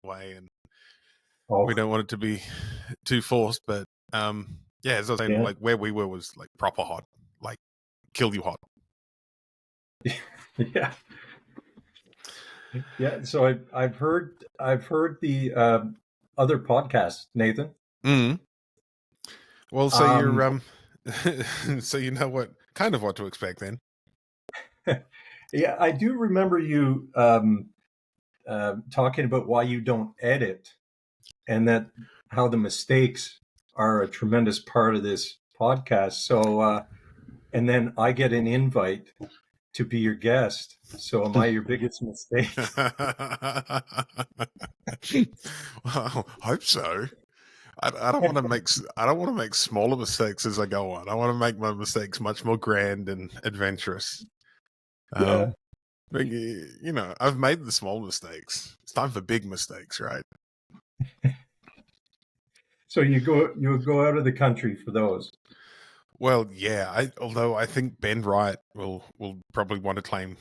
way, and Oh, we don't want it to be too forced. But yeah, as I was saying, yeah. like where we were was like proper hot, like kill you hot. Yeah. Yeah. So I've heard the other podcast, Nathan. Mm. Well, so Um, you're so you know what to expect then. yeah, I do remember you talking about why you don't edit, and that how the mistakes are a tremendous part of this podcast. So, and then I get an invite to be your guest. So, am I your biggest mistake? Well, I hope so. I don't want to I don't want to make smaller mistakes as I go on. I want to make my mistakes much more grand and adventurous. Yeah. Um, but, I've made the small mistakes. It's time for big mistakes, right? So you go out of the country for those. Well, yeah. Although I think Ben Wright will probably want to claim,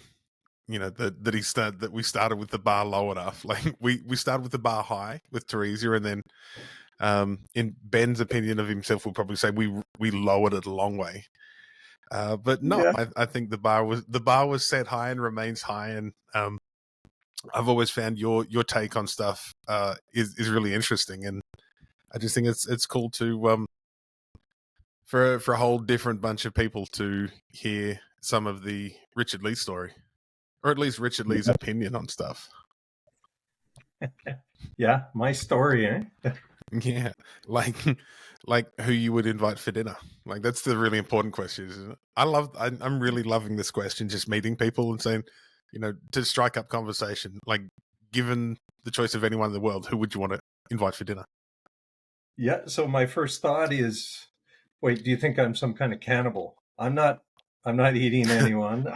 that we started with the bar low enough. Like we started with the bar high with Teresa, and then in Ben's opinion of himself, will probably say we lowered it a long way. But no, Yeah. I think the bar was set high and remains high, and I've always found your take on stuff is really interesting, and I just think it's cool to for a whole different bunch of people to hear some of the Richard Lee story, or at least Richard Lee's Yeah. opinion on stuff. Yeah. My story, eh? Yeah, like like who you would invite for dinner. Like that's the really important question, isn't it? I'm really loving this question. Just meeting people and saying, to strike up conversation. Like, given the choice of anyone in the world, who would you want to invite for dinner? Yeah. So my first thought is, wait, do you think I'm some kind of cannibal? I'm not. I'm not eating anyone.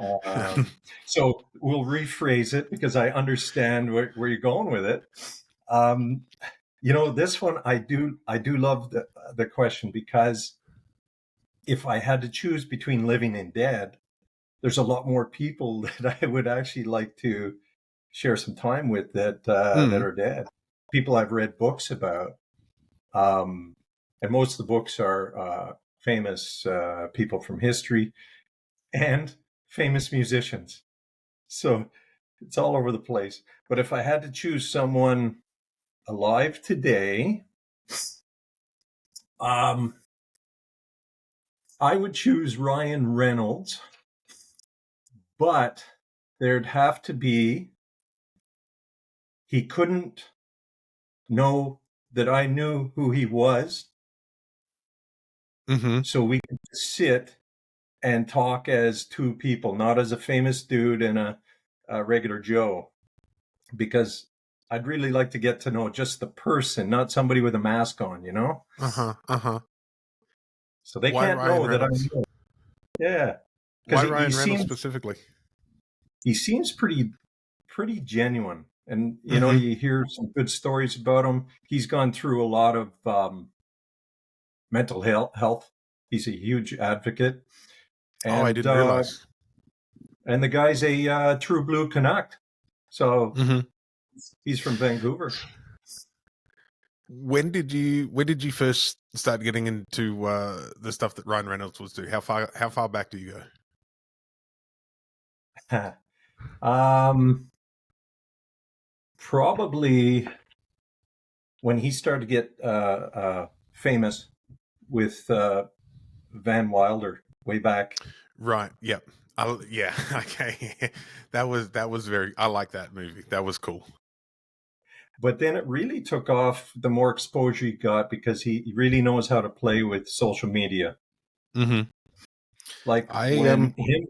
So we'll rephrase it because I understand where you're going with it. Um, this one I do love the question because if I had to choose between living and dead, there's a lot more people that I would actually like to share some time with that Mm. are dead. People I've read books about, um, and most of the books are famous people from history and famous musicians. So it's all over the place. But if I had to choose someone alive today, um, I would choose Ryan Reynolds, but there'd have to be, he couldn't know that I knew who he was. Hmm. So we could sit and talk as two people, not as a famous dude and a regular Joe, because I'd really like to get to know just the person, not somebody with a mask on, you know? Uh huh. Uh huh. So they Why can't Ryan know that I Reynolds? know. Yeah. Because Why he Ryan Reynolds seems specifically? he seems pretty genuine. And Hmm. you hear some good stories about him. He's gone through a lot of mental health. He's a huge advocate, Oh, I and didn't realize. the guy's a true blue Canuck. So Hmm. he's from Vancouver. When did you first start getting into the stuff that Ryan Reynolds was doing? How far back do you um, Probably when he started to get famous with Van Wilder way back. Right. Yep. Yeah. Okay. That was very. I like that movie. That was cool. But then it really took off the more exposure he got because he really knows how to play with social media. Hmm. Like I when him,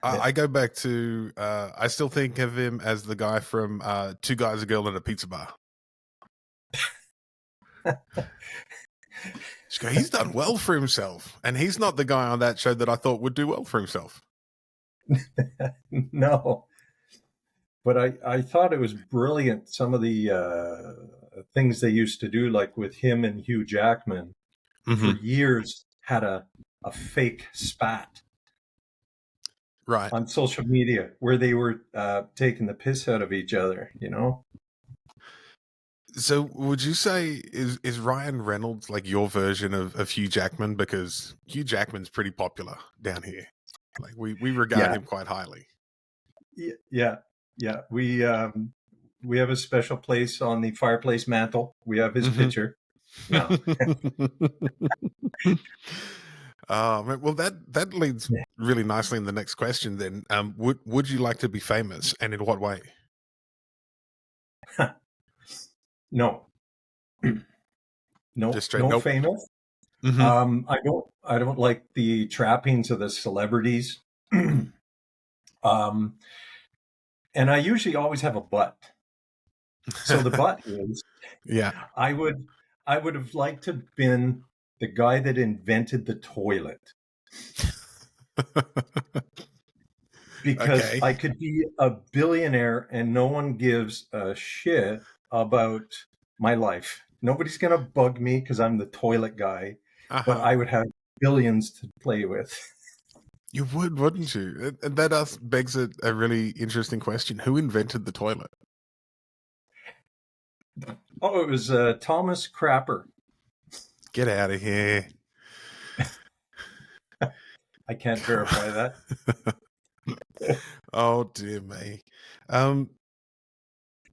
I go back to. I still think of him as the guy from Two Guys, a Girl, and a Pizza Bar. He's done well for himself, and he's not the guy on that show that I thought would do well for himself. no, but I thought it was brilliant. Some of the things they used to do, like with him and Hugh Jackman, for Hmm. years had a fake spat Right. on social media where they were taking the piss out of each other. So would you say is Ryan Reynolds like your version of Hugh Jackman? Because Hugh Jackman's pretty popular down here. Like we regard Yeah, him quite highly. yeah, yeah. We have a special place on the fireplace mantle. We have his Hmm. picture. No. Well, that leads really nicely in the next question. Then, would you like to be famous, and in what way? No, Just no, straight no nope. famous. Hmm. I don't like the trappings of the celebrities. um, and I usually always have a but. So the but is Yeah. I would I would have liked to have been the guy that invented the toilet because Okay. I could be a billionaire and no one gives a shit about my life. Nobody's gonna bug me because I'm the toilet guy, Uh but huh. I would have billions to play with. You would, wouldn't you? And that begs a really interesting question. Who invented the toilet? Oh, it was Thomas Crapper. Get out of here. I can't verify that. Oh dear me. Um,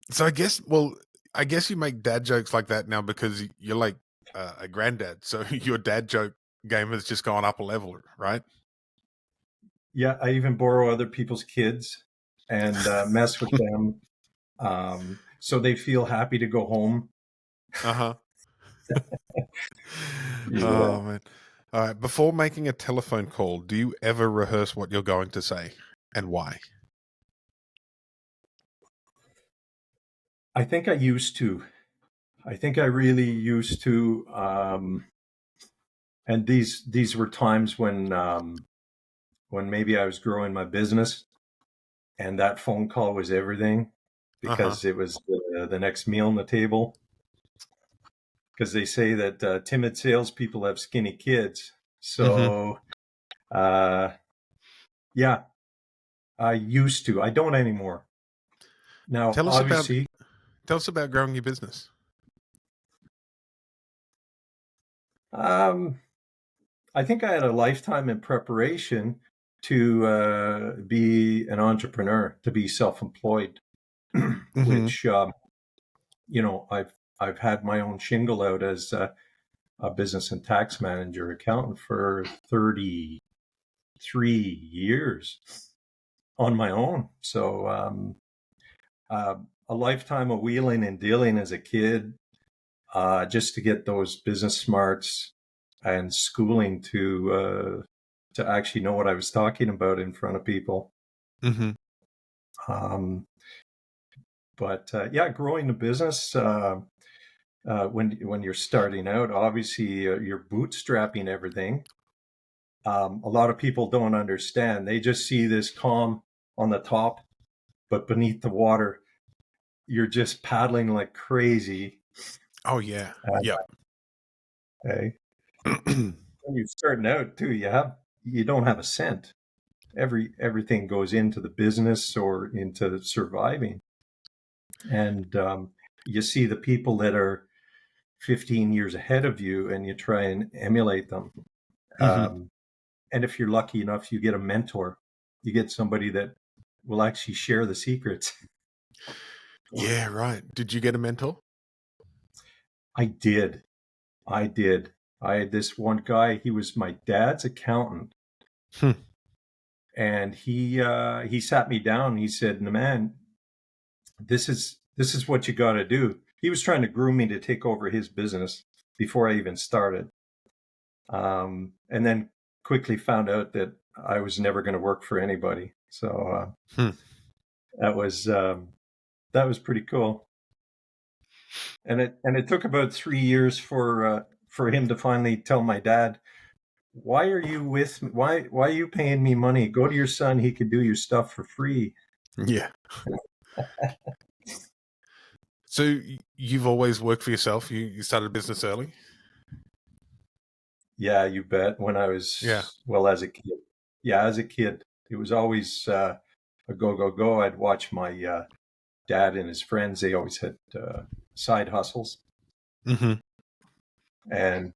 so I guess you make dad jokes like that now because you're like a granddad. So your dad joke game has just gone up a level, right? Yeah, I even borrow other people's kids and mess with them, so they feel happy to go home. Uh huh. Yeah. Oh man. All right. Before making a telephone call, do you ever rehearse what you're going to say and why? I think I used to. I think I really used to. And these were times when maybe I was growing my business, and that phone call was everything Uh huh. because it was the next meal on the table. Because they say that timid salespeople have skinny kids. Hmm. So yeah, I used to. I don't anymore. Now, Tell us about obviously, growing your business. um, I think I had a lifetime in preparation to be an entrepreneur, to be self-employed, Hmm. which I've had my own shingle out as a business and tax manager accountant for 33 years on my own. So uh, a lifetime of wheeling and dealing as a kid, just to get those business smarts and schooling to actually know what I was talking about in front of people. Hmm. Um, but yeah, growing the business when you're starting out, obviously you're bootstrapping everything. A lot of people don't understand; they just see this calm on the top, but beneath the water, you're just paddling like crazy. Oh yeah. Yep. Okay, when you're starting out too, you don't have a cent. Everything goes into the business or into surviving, and you see the people that are 15 years ahead of you, and you try and emulate them. Hmm. Um, and if you're lucky enough, you get a mentor. You get somebody that will actually share the secrets. Yeah. Right. Did you get a mentor? I did. I did. I had this one guy. He was my dad's accountant, Hmm. and he sat me down. He said, "No, man, this is what you got to do." He was trying to groom me to take over his business before I even started, and then quickly found out that I was never going to work for anybody. So Hmm. that was that was pretty cool. And it took about 3 years for him to finally tell my dad, "Why are you with me? Why are you paying me money? Go to your son; he could do your stuff for free." Yeah. So you've always worked for yourself. You started a business early. Yeah, you bet. When I Yeah. was well as a kid, yeah, as a kid, it was always a go go go. I'd watch my dad and his friends. They always had side hustles, Mm-hmm. and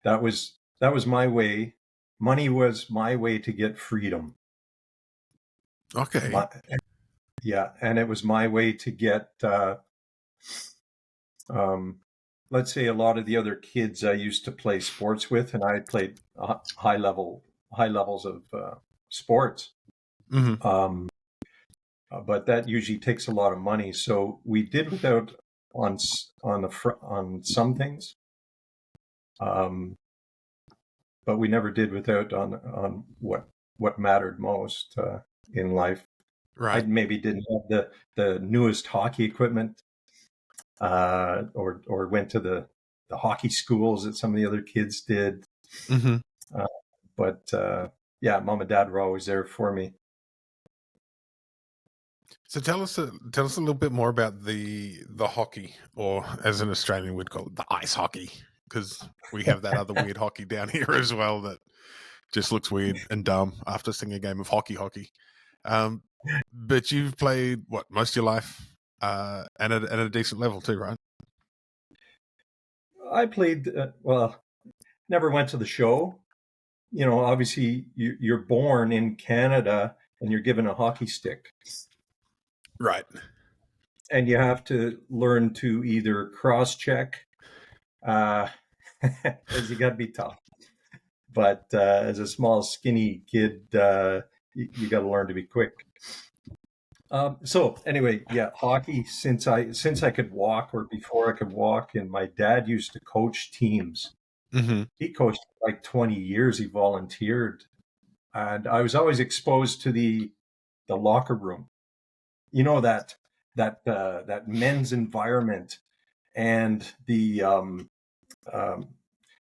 that was my way. Money was my way to get freedom. Okay. My, yeah, and it was my way to get, um, let's say, a lot of the other kids I used to play sports with, and I played high levels of sports. Mm-hmm. Um, but that usually takes a lot of money. So we did without on some things, um, but we never did without on what mattered most in life. I Right. maybe didn't have the newest hockey equipment, or went to the hockey schools that some of the other kids did. Mm-hmm. Uh, but yeah, mom and dad were always there for me. So tell us a little bit more about the hockey, or as an Australian we'd call it, the ice hockey, because we have that other weird hockey down here as well that just looks weird and dumb after seeing a game of hockey. Um, but you've played what most of your life, and at a decent level too, right? I played, well, never went to the show. Obviously you're born in Canada and you're given a hockey stick, Right. and you have to learn to either cross check, uh, as you got to be tough. But as a small, skinny kid, you got to learn to be quick. So anyway, yeah, hockey since I could walk, or before I could walk, and my dad used to coach teams. Mm-hmm. He coached for like 20 years. He volunteered, and I was always exposed to the locker room. That men's environment, and the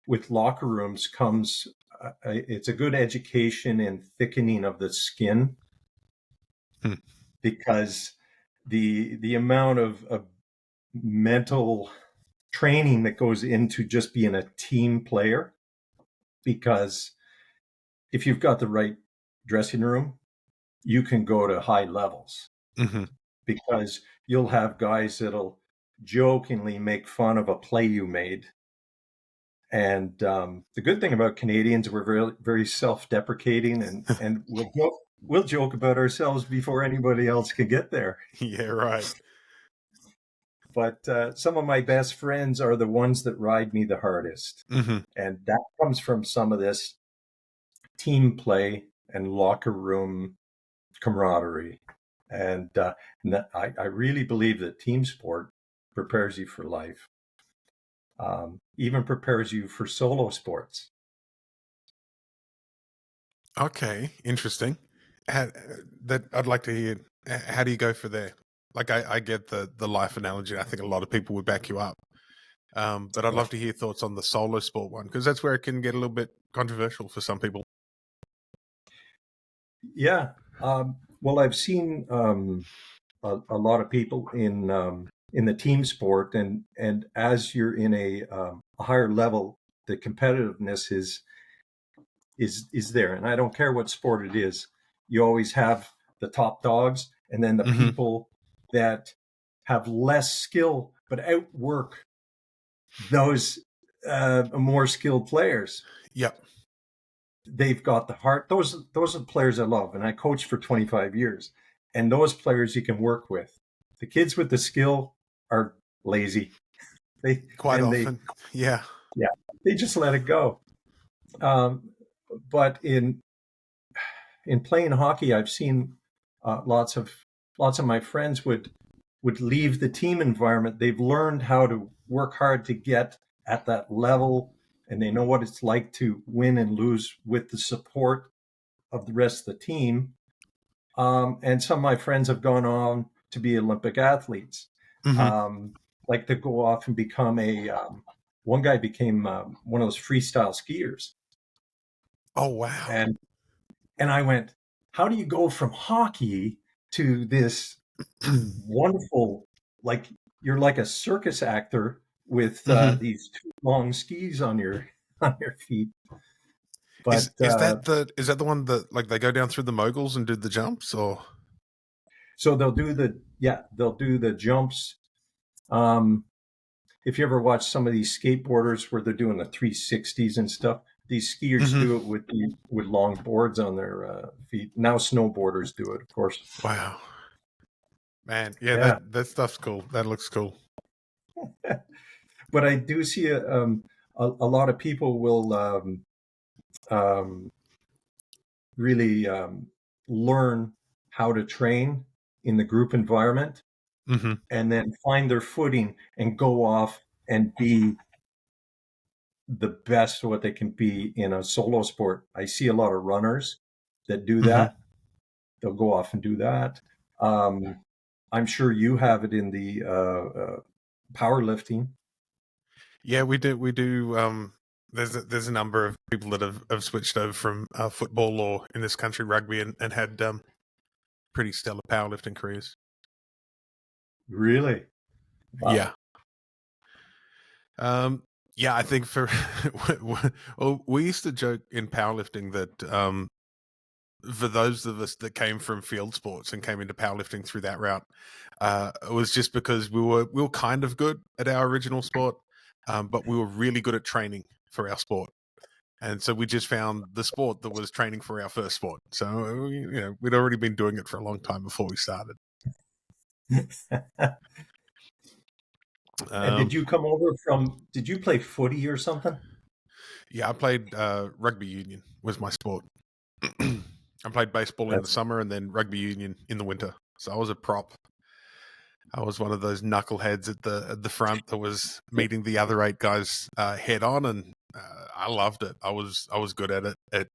with locker rooms comes, it's a good education in thickening of the skin, Hmm. because the amount of mental training that goes into just being a team player. Because if you've got the right dressing room, you can go to high levels, Mm-hmm. because you'll have guys that'll jokingly make fun of a play you made. And the good thing about Canadians, we're very, very self-deprecating, and we'll joke about ourselves before anybody else can get there. Yeah. Right. But some of my best friends are the ones that ride me the hardest, Mm-hmm. and that comes from some of this team play and locker room camaraderie. And I really believe that team sport prepares you for life, even prepares you for solo sports. Okay. Interesting. How, that I'd like to hear. How do you go for there? Like I get the life analogy. I think a lot of people would back you up. But I'd love to hear thoughts on the solo sport one, because that's where it can get a little bit controversial for some people. Yeah. Well, I've seen a lot of people in the team sport, and as you're in a higher level, the competitiveness is there. And I don't care what sport it is. You always have the top dogs, and then the Mm-hmm. people that have less skill but outwork those more skilled players. Yep. They've got the heart. Those are the players I love, and I coached for 25 years. And those players you can work with. The kids with the skill are lazy. They Quite and they often. Yeah. Yeah, they just let it go. Um, but in playing hockey, I've seen lots of my friends would leave the team environment. They've learned how to work hard to get at that level, and they know what it's like to win and lose with the support of the rest of the team. And some of my friends have gone on to be Olympic athletes, Mm-hmm. um, like to go off and become one guy became one of those freestyle skiers. Oh wow. And I went, how do you go from hockey to this wonderful, like, you're like a circus actor with Mm-hmm. these two long skis on your on your feet. Is But is that the one that like they go down through the moguls and do the jumps, or so they'll do the jumps, If you ever watch some of these skateboarders where they're doing the 360s and stuff, these skiers Hmm. do it with long boards on their feet. Now snowboarders do it, of course. Wow, man, yeah, Yeah, that stuff's cool. That looks cool. but I do see a lot of people will um, really learn how to train in the group environment Hmm. and then find their footing and go off and be the best what they can be in a solo sport. I see a lot of runners that do Hmm. that. They'll go off and do that. Um, I'm sure you have it in the powerlifting. Yeah, we do. We do. There's a number of people that have switched over from football or in this country rugby and had pretty stellar powerlifting careers. Really? Yeah. Wow. Um, yeah, I think for well, we used to joke in powerlifting that for those of us that came from field sports and came into powerlifting through that route, it was just because we were kind of good at our original sport, but we were really good at training for our sport. And so we just found the sport that was training for our first sport. So we'd already been doing it for a long time before we started. And Um, did you play footy or something? yeah, I played rugby union was my sport. I played baseball in the That's summer and then rugby union in the winter. So I was a prop. I was one of those knuckleheads at the front that was meeting the other eight guys head on, and I loved it. I was good at it.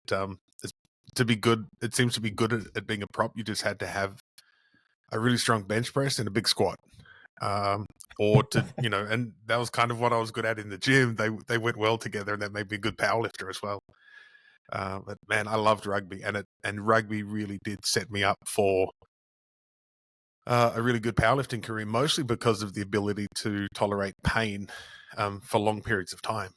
To be good, it seems to be good at being a prop. You just had to have a really strong bench press and a big squat, or to and that was kind of what I was good at in the gym. They went well together, and that made me a good powerlifter as well. But man, I loved rugby, and rugby really did set me up for a really good powerlifting career, mostly because of the ability to tolerate pain for long periods of time.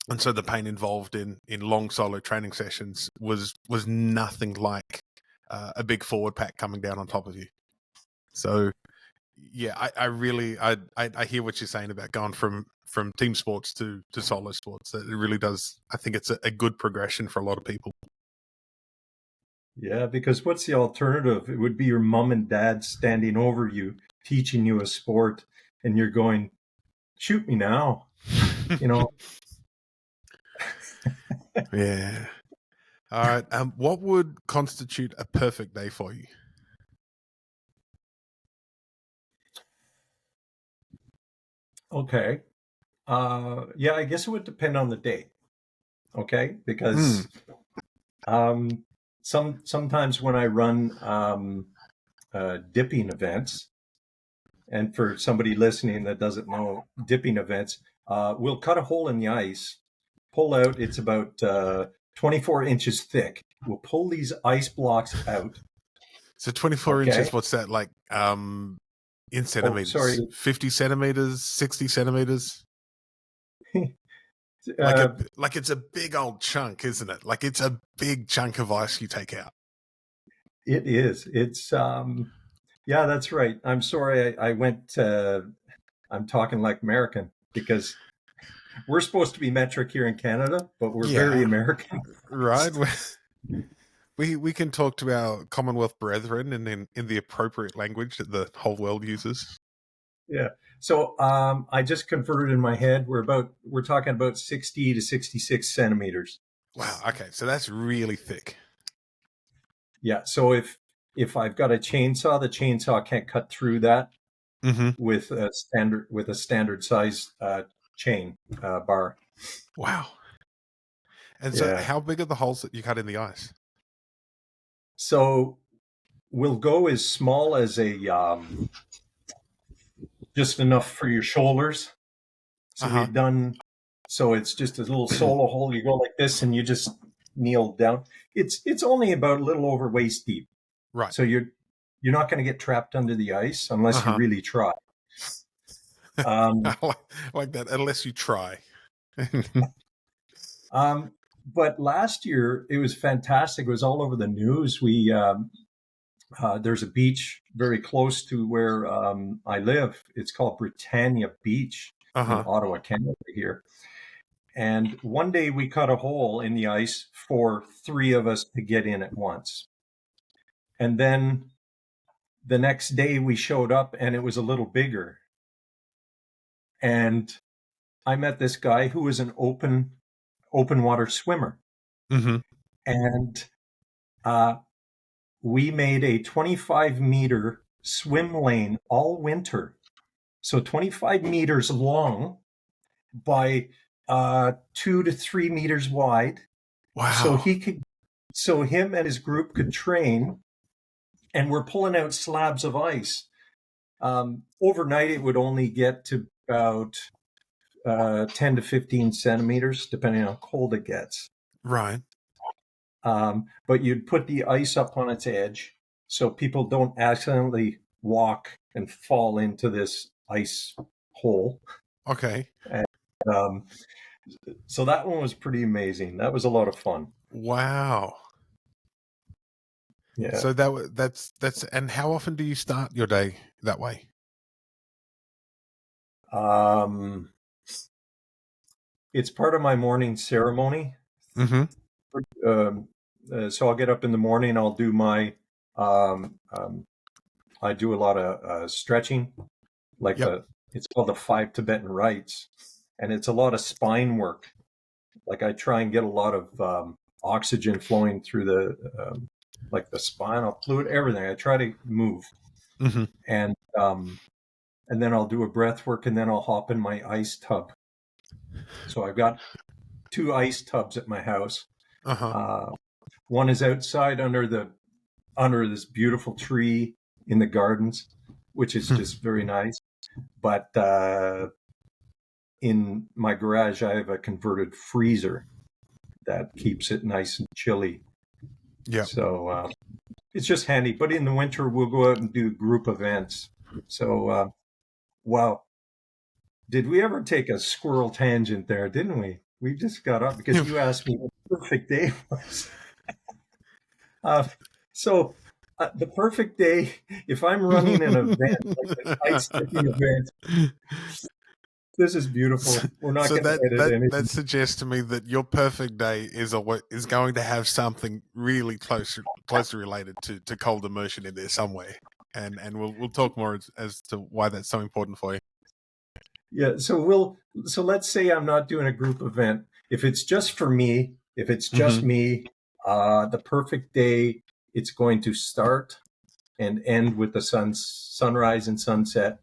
And so the pain involved in long solo training sessions was nothing like a big forward pack coming down on top of you. So yeah, I really I hear what you're saying about going from team sports to solo sports. It really does. I think it's a good progression for a lot of people. Yeah, because what's the alternative? It would be your mom and dad standing over you, teaching you a sport, and you're going, shoot me now. You know, Yeah. All right. What would constitute a perfect day for you? okay. Yeah, I guess it would depend on the day. Okay. Mm, Because um, sometimes when I run dipping events, and for somebody listening that doesn't know dipping events, we'll cut a hole in the ice, pull out, it's about 24 inches thick. We'll pull these ice blocks out. so 24 Okay. inches. What's that like? In Oh, sorry. centimeters, 50 centimeters, 60 centimeters. Like uh, like it's a big old chunk, isn't it? Like it's a big chunk of ice you take out. it is. Yeah, that's right. I'm sorry. I went, I'm talking like American because we're supposed to be metric here in Canada, but we're very Yeah, American. right. We can talk to our Commonwealth brethren and in the appropriate language that the whole world uses. Yeah. So I just converted in my head. We're talking about 60 to 66 centimeters. Wow. Okay, so that's really thick. Yeah. So if I've got a chainsaw, the chainsaw can't cut through that Hmm. with a standard size chain bar. Wow. And so, Yeah. how big are the holes that you cut in the ice? So we'll go as small as a just enough for your shoulders. Uh So huh. we've done. So it's just a little solo hole. You go like this, and you just kneel down. It's only about a little over waist deep. Right. So you're not going to get trapped under the ice Uh unless you huh. really try. Um, I like that. Unless you try. but last year it was fantastic. It was all over the news. There's a beach very close to where I live. It's called Britannia Beach in Uh-huh. Ottawa, Canada here. And one day we cut a hole in the ice for three of us to get in at once. And then the next day we showed up and it was a little bigger. And I met this guy who was an open water swimmer. Mm-hmm. And uh, we made a 25-meter swim lane all winter. So 25 meters long by 2 to 3 meters wide. So Wow. him and his group could train, and we're pulling out slabs of ice. Overnight, it would only get to about 10 to 15 centimeters, depending on how cold it gets. Right. But you'd put the ice up on its edge so people don't accidentally walk and fall into this ice hole. Okay. And, um, so that one was pretty amazing. That was a lot of fun. Wow. Yeah. So that's and how often do you start your day that way? Um, it's part of my morning ceremony. Mm-hmm. So I'll get up in the morning. I'll do um, um, I do a lot of stretching, like Yep. it's called the 5 Tibetan rites, and it's a lot of spine work. Like I try and get a lot of oxygen flowing through like the spinal fluid, everything. I try to move, Mm-hmm. and then I'll do a breath work, and then I'll hop in my ice tub. So I've got 2 ice tubs at my house. Uh-huh. Uh, One is outside under this beautiful tree in the gardens, which is just very nice. But in my garage, I have a converted freezer that keeps it nice and chilly. Yep. So it's just handy. But in the winter, we'll go out and do group events. So, wow. Did we ever take a squirrel tangent there? Didn't we? We just got up because you asked me what the perfect day was. Uh, so, the perfect day, if I'm running an event, like an ice sticking event, this is so, beautiful. We're not so going to that edit that anything. that suggests to me that your perfect day is going to have something really closely related to cold immersion in there somewhere, and we'll talk more as to why that's so important for you. Yeah. So let's say I'm not doing a group event. If it's just for me, if it's Mm-hmm. just me, the perfect day, it's going to start and end with the sunrise and sunset.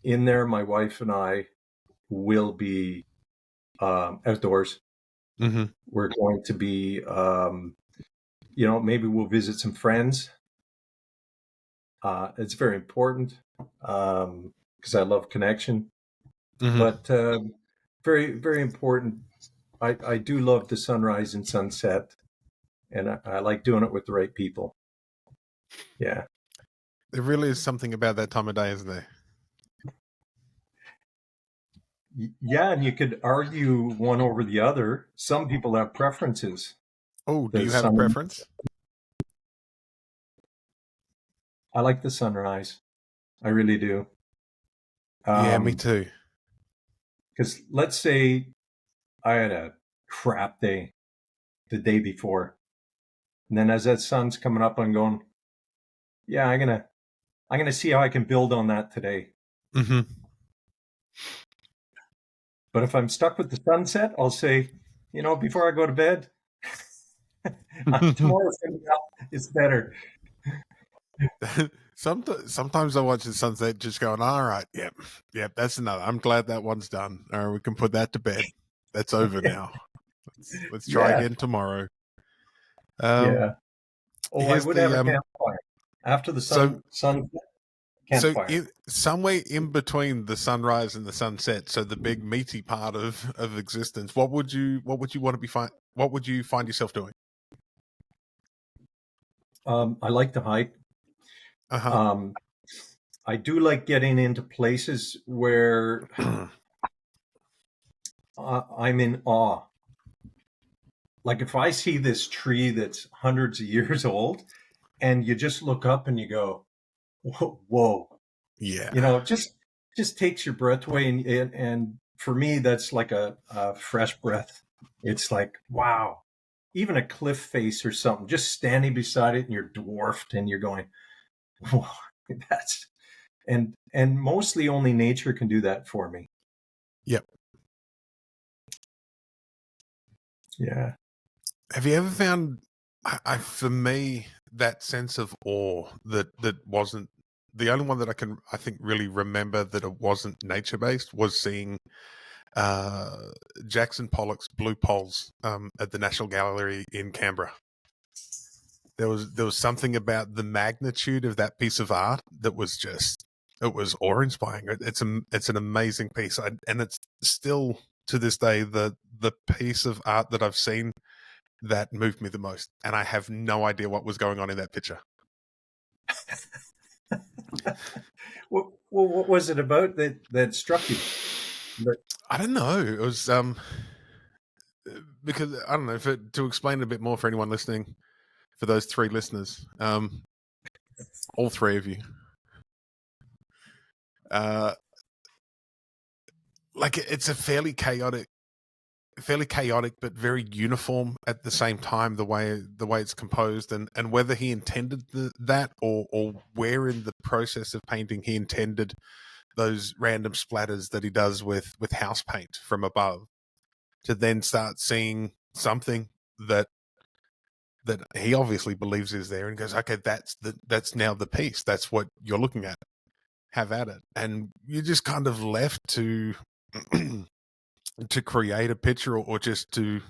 In there, my wife and I will be outdoors. Mm-hmm. We're going to be, maybe we'll visit some friends. It's very important because I love connection, Mm-hmm. but very, very important. I do love the sunrise and sunset, and I like doing it with the right people. Yeah. There really is something about that time of day, isn't there? Yeah, and you could argue one over the other. Some people have preferences. Oh, do The you have a sun, preference? I like the sunrise. I really do. Yeah, me too. Because let's say I had a crap day the day before, and then as that sun's coming up, I'm going, yeah, I'm gonna see how I can build on that today. Mm-hmm. But if I'm stuck with the sunset, I'll say, before I go to bed, tomorrow is better. Sometimes I watch the sunset, just going, "All right, yep, that's enough. I'm glad that one's done. All right, we can put that to bed. That's over now. Let's try Yeah, again tomorrow." Um, yeah. Oh, I here's would have the a campfire after the so sun so campfire. somewhere in between the sunrise and the sunset, so the big meaty part of existence. What would you want to be find? What would you find yourself doing? I like to hike. Uh Um, I do like getting into places where huh. I'm in awe. Like if I see this tree that's hundreds of years old, and you just look up and you go, whoa, Yeah. you know, just takes your breath away. And for me, that's like a fresh breath. It's like, wow, even a cliff face or something, just standing beside it and you're dwarfed and you're going, whoa, that's, and mostly only nature can do that for me. Yep. Yeah. Have you ever found, for me, that sense of awe that wasn't the only one that I think really remember that it wasn't nature based was seeing uh, Jackson Pollock's Blue Poles at the National Gallery in Canberra. There was something about the magnitude of that piece of art that was just, it was awe inspiring. It's an amazing piece, and it's still to this day the piece of art that I've seen that moved me the most, and I have no idea what was going on in that picture. What was it about that struck you? But I don't know. It was because I don't know, to explain a bit more for anyone listening, for those three listeners, all three of you, uh, like it's a fairly chaotic but very uniform at the same time, the way it's composed, and whether he intended that, or where in the process of painting he intended those random splatters that he does with house paint from above, to then start seeing something that he obviously believes is there, and goes, okay, that's now the piece, that's what you're looking at, have at it. And you're just kind of left to to create a picture, or just to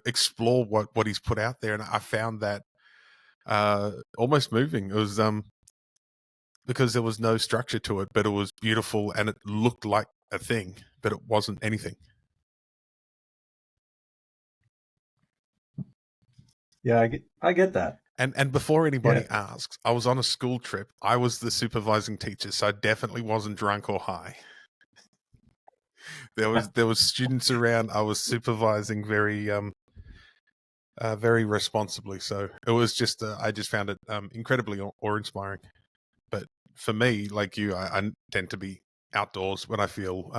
explore what he's put out there. And I found that almost moving. It was because there was no structure to it, but it was beautiful and it looked like a thing, but it wasn't anything. yeah, I get that. And before anybody Yeah. asks, I was on a school trip. I was the supervising teacher, so I definitely wasn't drunk or high. There was students around. I was supervising very responsibly. So it was just I just found it incredibly awe inspiring. But for me, like you, I tend to be outdoors when I feel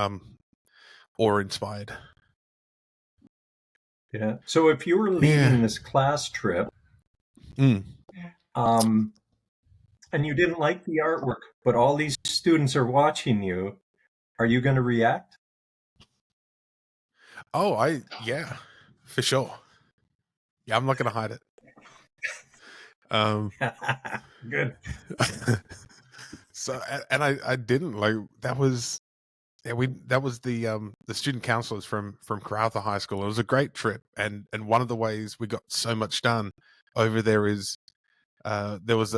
awe inspired. Yeah. So if you were Yeah. leading this class trip, Mm. um, and you didn't like the artwork, but all these students are watching you, are you going to react? Oh, yeah, for sure. Yeah, I'm not going to hide it. Um, Good. so, and I didn't like that was. Yeah, that was the student counselors from Karratha High School. It was a great trip, and one of the ways we got so much done over there is there was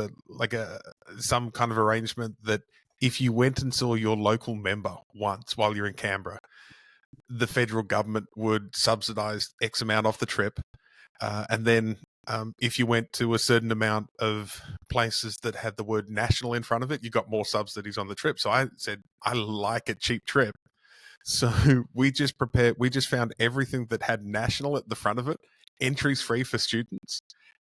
some kind of arrangement that if you went and saw your local member once while you're in Canberra, the federal government would subsidize X amount off the trip, and then if you went to a certain amount of places that had the word national in front of it, you got more subsidies on the trip. So I said, I like a cheap trip. So we just found everything that had national at the front of it, entries free for students,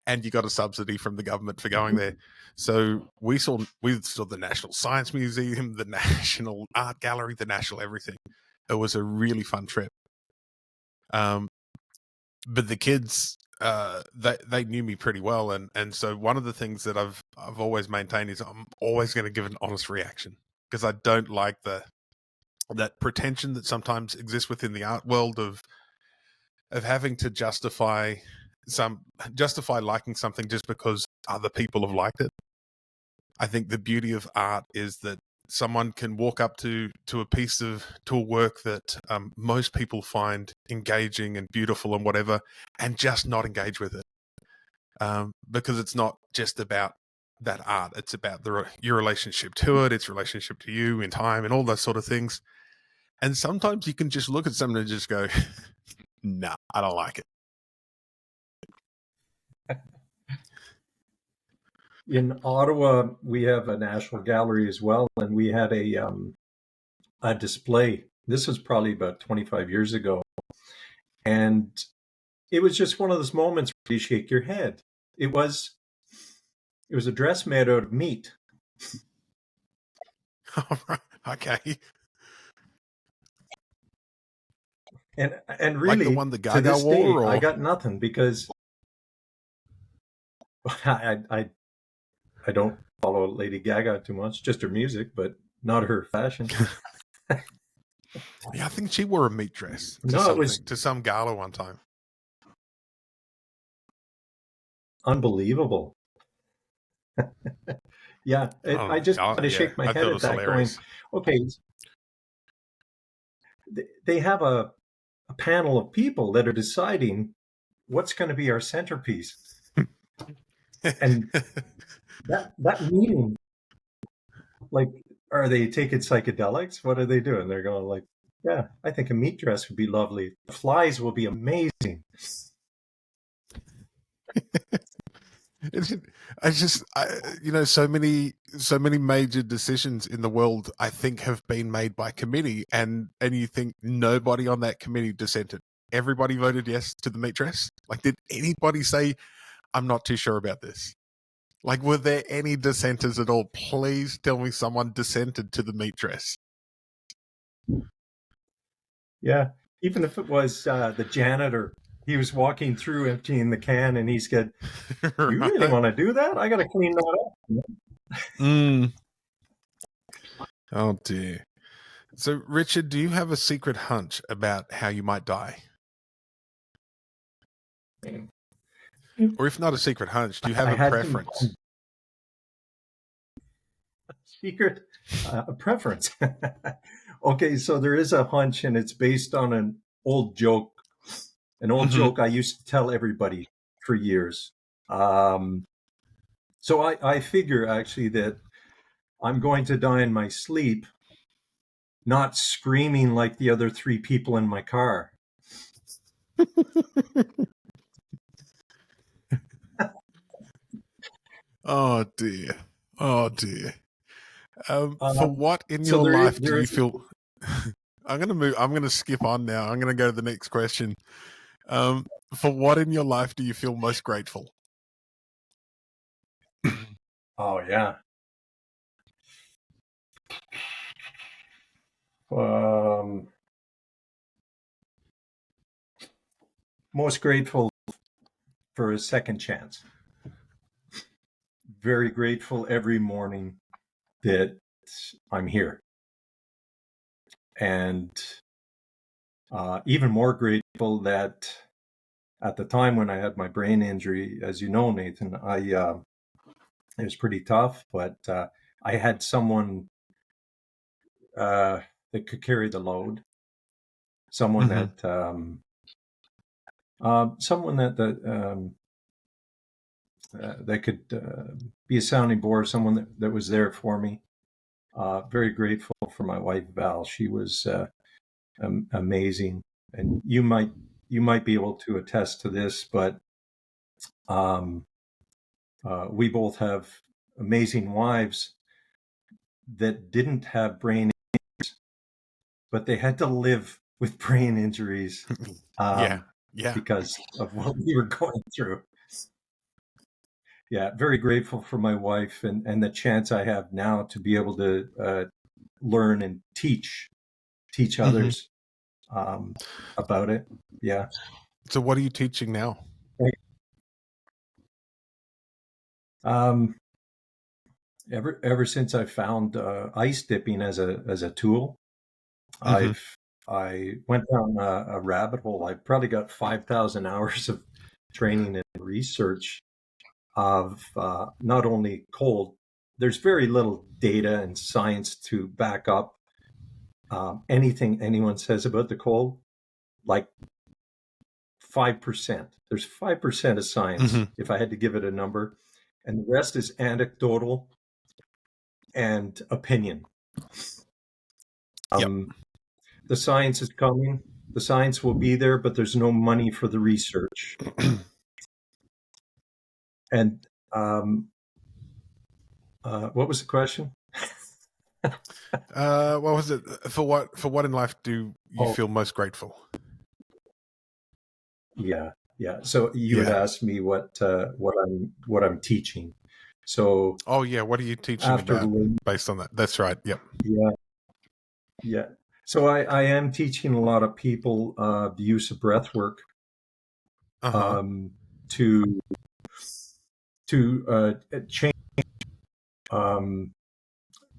and you got a subsidy from the government for going there. So we saw the National Science Museum, the National Art Gallery, the National everything. It was a really fun trip. Um, but the kids, they knew me pretty well, and so one of the things that I've always maintained is I'm always going to give an honest reaction, because I don't like that pretension that sometimes exists within the art world of having to justify liking something just because other people have liked it. I think the beauty of art is that someone can walk up to a work that most people find engaging and beautiful and whatever, and just not engage with it, because it's not just about that art. It's about your relationship to it, its relationship to you in time, and all those sort of things. And sometimes you can just look at something and just go, "Nah, I don't like it." In Ottawa, we have a national gallery as well, and we had a display. This was probably about 25 years ago, and it was just one of those moments where you shake your head. It was It was a dress made out of meat. Okay. And Like the really, one the to Gaga this day, wore, I or got nothing because I don't follow Lady Gaga too much, just her music, but not her fashion. yeah, I think she wore a meat dress to No, it was something, to some gala one time. unbelievable. Yeah, Oh, I just oh kind of yeah, shake my I head thought it at was that, going, hilarious. okay, they have a panel of people that are deciding what's going to be our centerpiece, and that meeting, like, are they taking psychedelics? What are they doing? They're going like, yeah, I think a meat dress would be lovely. The flies will be amazing. It's, so many major decisions in the world, I think, have been made by committee, and you think nobody on that committee dissented. Everybody voted yes to the meat dress. Like, did anybody say, "I'm not too sure about this"? Like, were there any dissenters at all? Please tell me someone dissented to the meat dress. Yeah, even if it was the janitor, he was walking through emptying the can, and he's got, you really Right? want to do that? I got to clean that up. Mm. Oh dear. So, Richard, do you have a secret hunch about how you might die? Or if not a secret hunch, do you have I a had some preference? secret a preference. Okay, so there is a hunch, and it's based on old joke, an old Hmm. joke I used to tell everybody for years. Um, so I figure actually that I'm going to die in my sleep, not screaming like the other three people in my car. Oh dear. Oh dear. For Um, what in so your life do there you is. feel? I'm gonna move. I'm gonna skip on now. I'm gonna go to the next question. For what in your life do you feel most grateful? Oh yeah. Um, Most grateful for a second chance. Very grateful every morning that I'm here, and even more grateful that at the time when I had my brain injury, as you know, Nathan, it was pretty tough, but I had someone uh, that could carry the load, someone Hmm. that someone that could be a sounding board, someone that was there for me. Very grateful for my wife Val. She was amazing, and you might be able to attest to this, but um, we both have amazing wives that didn't have brain, but they had to live with brain injuries Yeah. um, Yeah. because of what we were going through. Yeah, very grateful for my wife, and the chance I have now to be able to learn and teach Hmm. others about it. Yeah. So, what are you teaching now? Um, ever since I found ice dipping as a tool, Hmm. I went down a rabbit hole. I probably got 5,000 hours of training and research of not only cold. There's very little data and science to back up anything anyone says about the cold. Like 5%. There's 5% of science, Hmm. if I had to give it a number, and the rest is anecdotal and opinion. Yep. Um, the science is coming. The science will be there, but there's no money for the research. And what was the question? What was it? For what in life do you Oh, feel most grateful? yeah, yeah. So you had Yeah. asked me what I'm teaching. So Oh yeah, what are you teaching after about the based on that? That's right. Yep. yeah, yeah. So I am teaching a lot of people the use of breath work Uh huh. um, to change. Um,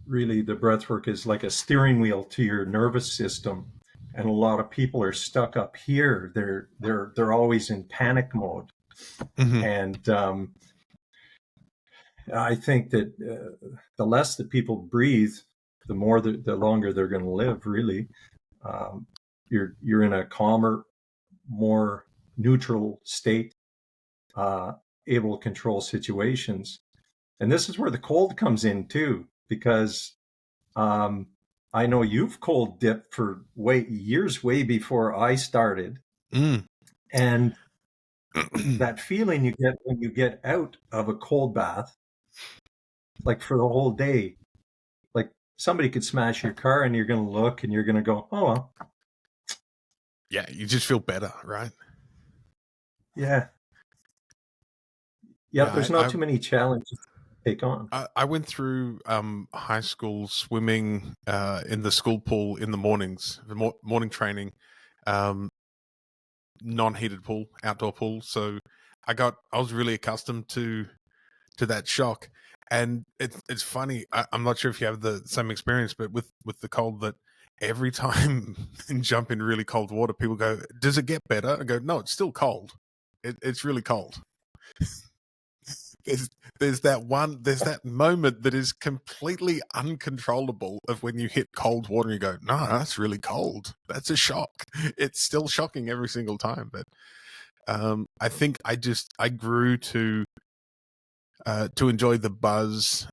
really, the breath work is like a steering wheel to your nervous system, and a lot of people are stuck up here. They're always in panic mode, Hmm. and I think that the less that people breathe, the longer they're going to live. Really, um, you're in a calmer, more neutral state, uh, able to control situations. And this is where the cold comes in too, because um, I know you've cold dipped for years way before I started, Mm. and that feeling you get when you get out of a cold bath, like for the whole day, like somebody could smash your car and you're going to look and you're going to go, oh well, Yeah, you just feel better, right? yeah, yeah. Yeah, There's not too many challenges to take on. I went through high school swimming in the school pool in the mornings, the morning training, um, non-heated pool, outdoor pool. So I was really accustomed to that shock, and it's funny. I'm not sure if you have the same experience, but with the cold, that every time you jump in really cold water, people go, "Does it get better?" I go, "No, it's still cold. It's really cold." there's there's that moment that is completely uncontrollable of when you hit cold water and you go, no, that's really cold. That's a shock. It's still shocking every single time. But I think I grew to enjoy the buzz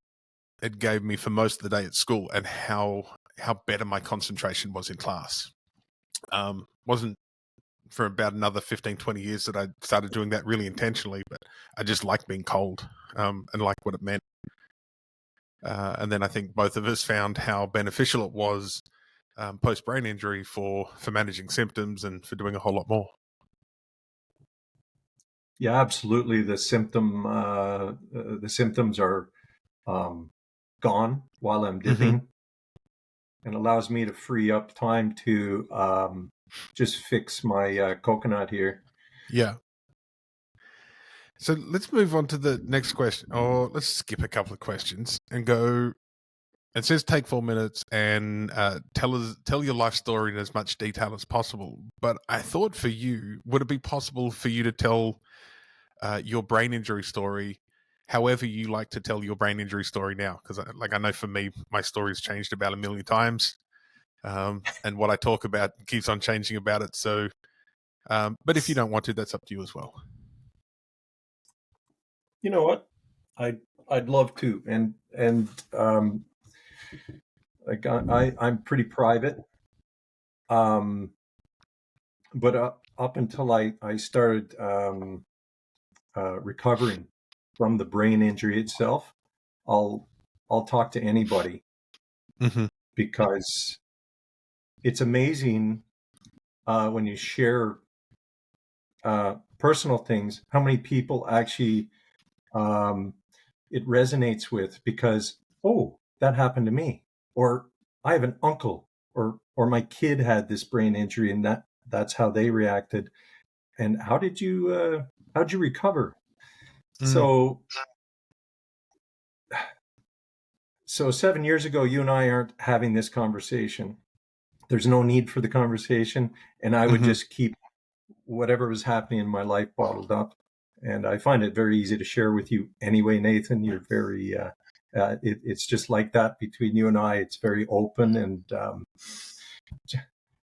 it gave me for most of the day at school, and how better my concentration was in class. Wasn't for about another 15, 20 years that I started doing that really intentionally, but I just liked being cold, and liked what it meant. And then I think both of us found how beneficial it was, post brain injury, for managing symptoms and for doing a whole lot more. Yeah, absolutely. The symptoms are um, gone while I'm Hmm. dipping, and allows me to free up time to just fix my coconut here. Yeah. So let's move on to the next question, or let's skip a couple of questions and go. It says take 4 minutes and tell your life story in as much detail as possible. But I thought for you, would it be possible for you to tell your brain injury story however you like to tell your brain injury story now? Because I know for me, my story's changed about a million times, and what I talk about keeps on changing about it. So, but if you don't want to, that's up to you as well. You know what? I'd love to, and like I'm pretty private, um, but up until I started recovering from the brain injury itself, I'll I'll talk to anybody Hmm. because it's amazing when you share personal things how many people actually um, it resonates with because oh that happened to me, or I have an uncle, or my kid had this brain injury and that's how they reacted, and how'd you recover. Mm. So 7 years ago you and I aren't having this conversation. There's no need for the conversation, and I would Hmm. just keep whatever was happening in my life bottled up. And I find it very easy to share with you anyway, Nathan. You're very, it's just like that between you and I. It's very open and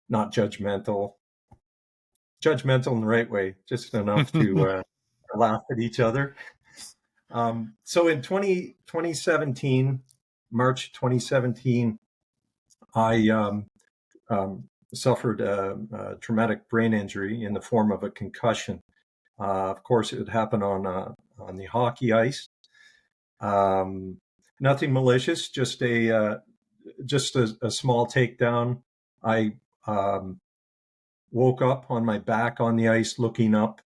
not judgmental. Judgmental in the right way, just enough to laugh at each other. So in 2017, March 2017, I suffered a traumatic brain injury in the form of a concussion. Of course, it happened on the hockey ice. Um, Nothing malicious, just a small takedown. I woke up on my back on the ice, looking up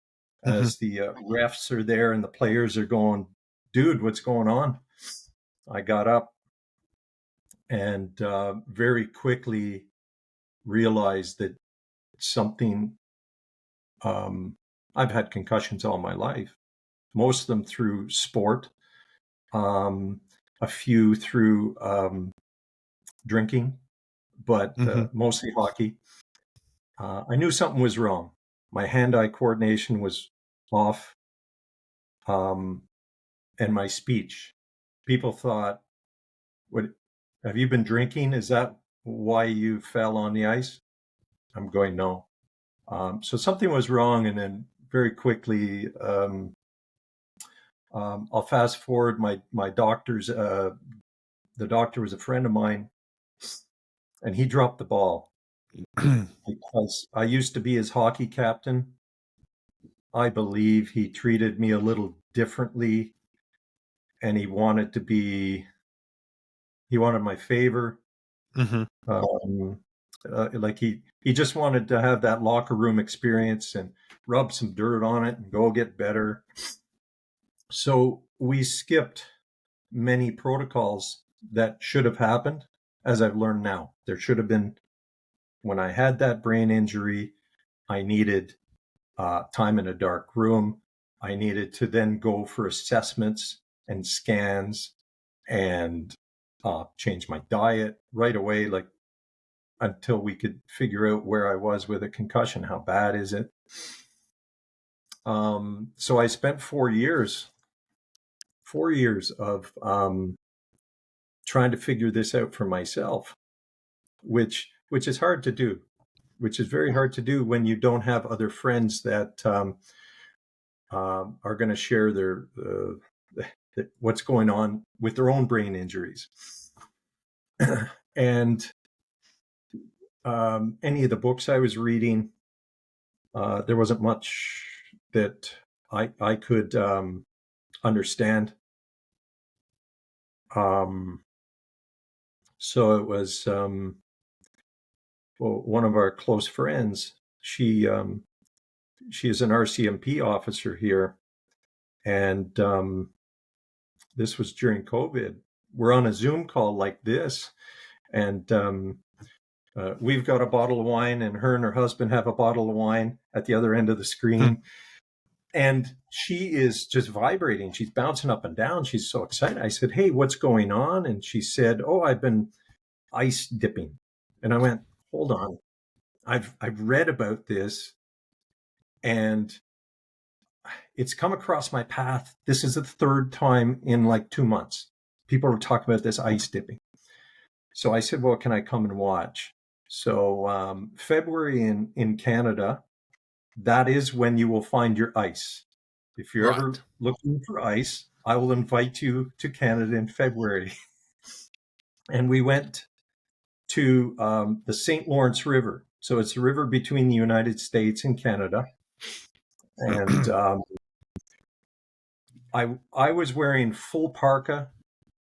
Hmm. as the refs are there and the players are going, dude, what's going on? I got up and very quickly realized that something, I've had concussions all my life, most of them through sport, a few through drinking, but Mhm. mostly hockey. I knew something was wrong. My hand-eye coordination was off, um, and my speech. People thought, "What? Have you been drinking? Is that why you fell on the ice?" I'm going, "No." So something was wrong, and then very quickly, I'll fast forward. My doctor's the doctor was a friend of mine, and he dropped the ball because I used to be his hockey captain. I believe he treated me a little differently, and he wanted my favor. Mhm. Um, like he just wanted to have that locker room experience and rub some dirt on it and go get better. So we skipped many protocols that should have happened, as I've learned now. There should have been, when I had that brain injury, I needed time in a dark room. I needed to then go for assessments and scans and change my diet right away, like until we could figure out where I was with a concussion. How bad is it? So I spent 4 years of trying to figure this out for myself, which is hard to do, which is very hard to do when you don't have other friends that are going to share what's going on with their own brain injuries. And any of the books I was reading, there wasn't much that I could understand. So it was well, one of our close friends. She is an RCMP officer here, and this was during COVID. We're on a Zoom call like this, and we've got a bottle of wine, and her and her husband have a bottle of wine at the other end of the screen. And she is just vibrating. She's bouncing up and down. She's so excited. I said, "Hey, what's going on?" And she said, "Oh, I've been ice dipping." And I went, "Hold on. I've read about this, and it's come across my path. This is the third time in like 2 months. People are talking about this ice dipping." So I said, "Well, can I come and watch?" So February in Canada, that is when you will find your ice. If you're ever Right. looking for ice, I will invite you to Canada in February. And we went to the St. Lawrence River. So it's a river between the United States and Canada. And I was wearing full parka,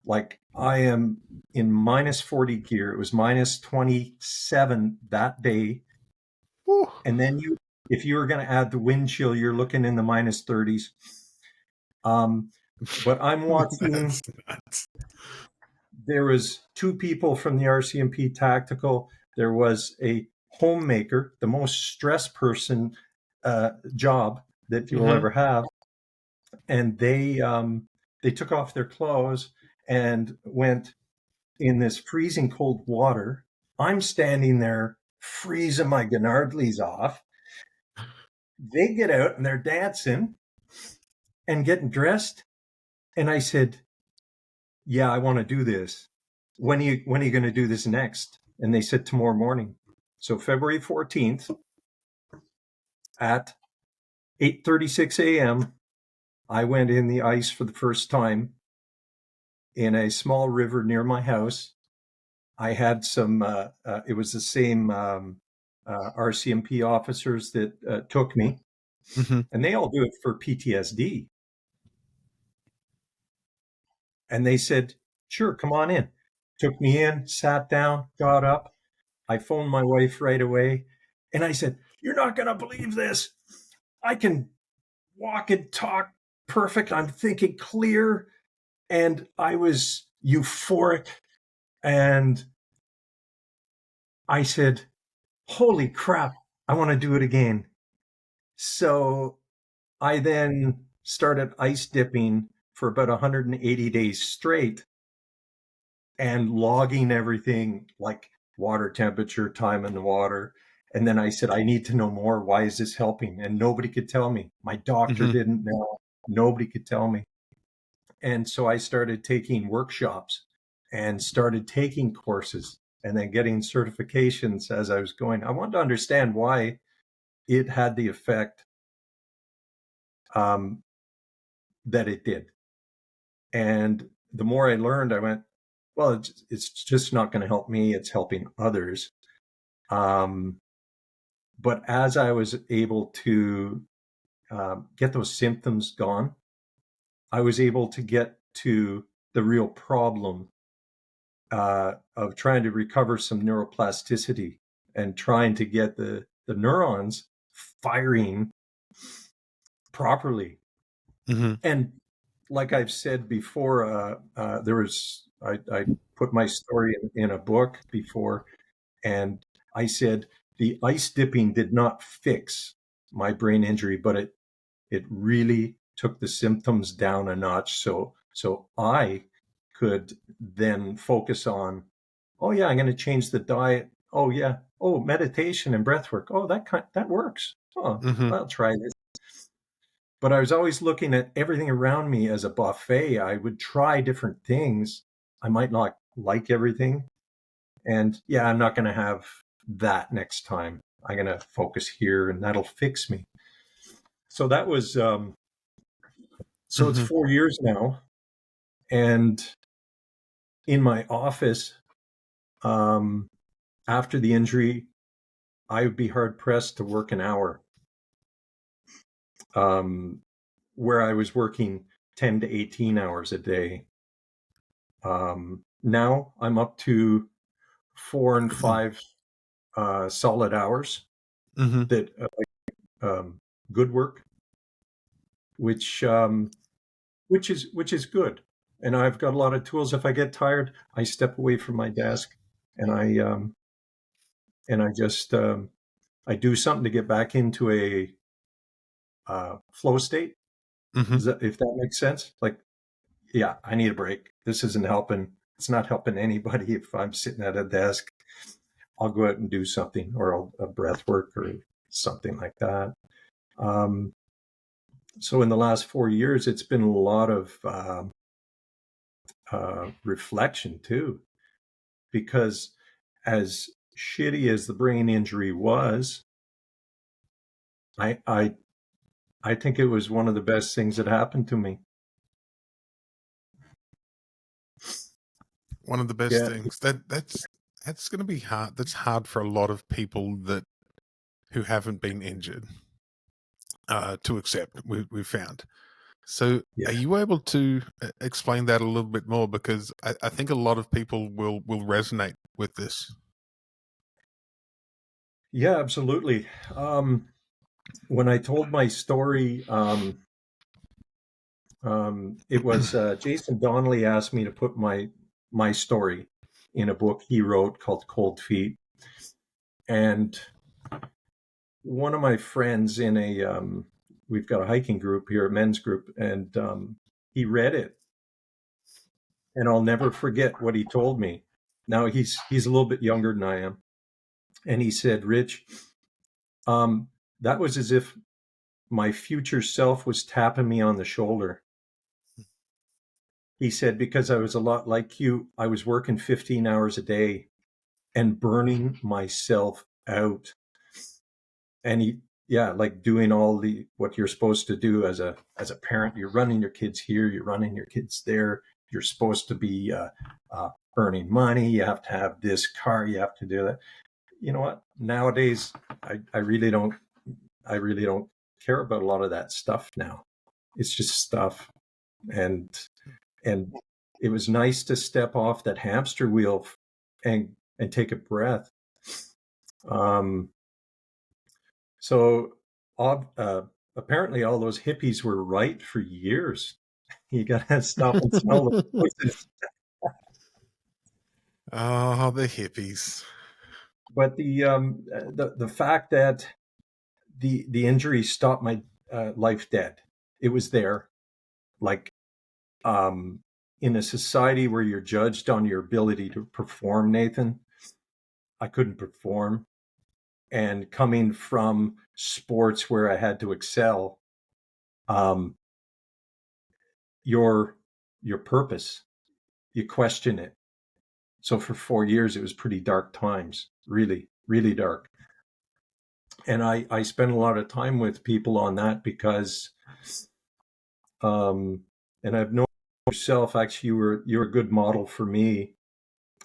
like I am in minus 40 gear. It was minus 27 that day. Woo. And then if you were going to add the wind chill, you're looking in the minus 30s. But I'm watching. That's nuts. There was two people from the RCMP Tactical. There was a homemaker, the most stressed person job that you will Mhm. ever have, and they took off their clothes and went in this freezing cold water. I'm standing there freezing my Gennardlies off. They get out and they're dancing and getting dressed, and I said, "Yeah, I want to do this. When are you going to do this next?" And they said, "Tomorrow morning." So February 14th at 8:36 a.m., I went in the ice for the first time in a small river near my house. I had some. It was the same RCMP officers that took me, Mhm. and they all do it for PTSD. And they said, "Sure, come on in." Took me in, sat down, got up. I phoned my wife right away, and I said, "You're not going to believe this. I can walk and talk perfect. I'm thinking clear. And I was euphoric. And I said, holy crap, I want to do it again. So I then started ice dipping for about 180 days straight and logging everything like water temperature, time in the water. And then I said, I need to know more. Why is this helping? And nobody could tell me. My doctor Hmm. didn't know. Nobody could tell me. And so I started taking workshops and started taking courses and then getting certifications as I was going. I wanted to understand why it had the effect um, that it did. And the more I learned, I went, well, it's just not going to help me. It's helping others. Um, but as I was able to get those symptoms gone, I was able to get to the real problem of trying to recover some neuroplasticity and trying to get the neurons firing properly. Hmm. And like I've said before, I put my story in a book before, and I said the ice dipping did not fix my brain injury, but it really took the symptoms down a notch. So I could then focus on, oh yeah, I'm going to change the diet. Oh yeah, oh meditation and breath work. Oh that works. Oh, Hmm. I'll try this. But I was always looking at everything around me as a buffet. I would try different things. I might not like everything, and yeah, I'm not going to have that next time. I'm going to focus here, and that'll fix me. So that was so it's Hmm. 4 years now, and in my office, um, after the injury, I would be hard pressed to work an hour, um, where I was working 10 to 18 hours a day. Now I'm up to 4 and 5 solid hours Hmm. that good work, which which is good. And I've got a lot of tools. If I get tired, I step away from my desk and I just I do something to get back into a flow state. Hmm. If that makes sense? Like, yeah, I need a break. This isn't helping. It's not helping anybody if I'm sitting at a desk. I'll go out and do something, or a breath work or something like that. Um, so in the last 4 years, it's been a lot of reflection too, because as shitty as the brain injury was, I, I I think it was one of the best things that happened to me. One of the best Yeah, things that's going to be hard. That's hard for a lot of people that who haven't been injured to accept. We've found. So, are yeah, you able to explain that a little bit more? Because I think a lot of people will resonate with this. yeah, absolutely. When I told my story, it was Jason Donnelly asked me to put my story in a book he wrote called Cold Feet, and one of my friends in a we've got a hiking group here, a men's group, and he read it, and I'll never forget what he told me. Now he's a little bit younger than I am, and he said, "Rich, um, that was as if my future self was tapping me on the shoulder." He said, because I was a lot like you, I was working 15 hours a day and burning myself out. And yeah, like doing all the what you're supposed to do as a parent. You're running your kids here, you're running your kids there. You're supposed to be earning money. You have to have this car. You have to do that. You know what? Nowadays, I really don't. I really don't care about a lot of that stuff now. It's just stuff, and and it was nice to step off that hamster wheel and take a breath. Um, so apparently all those hippies were right for years. You gotta stop and smell the roses. Oh, the hippies. But the fact that the injury stopped my life dead. It was there, like um, in a society where you're judged on your ability to perform, Nathan. I couldn't perform, and coming from sports where I had to excel, um, your your purpose, you question it. So for 4 years, it was pretty dark times, really, really dark. And I spent a lot of time with people on that because, um, and I've known yourself, actually, you're a good model for me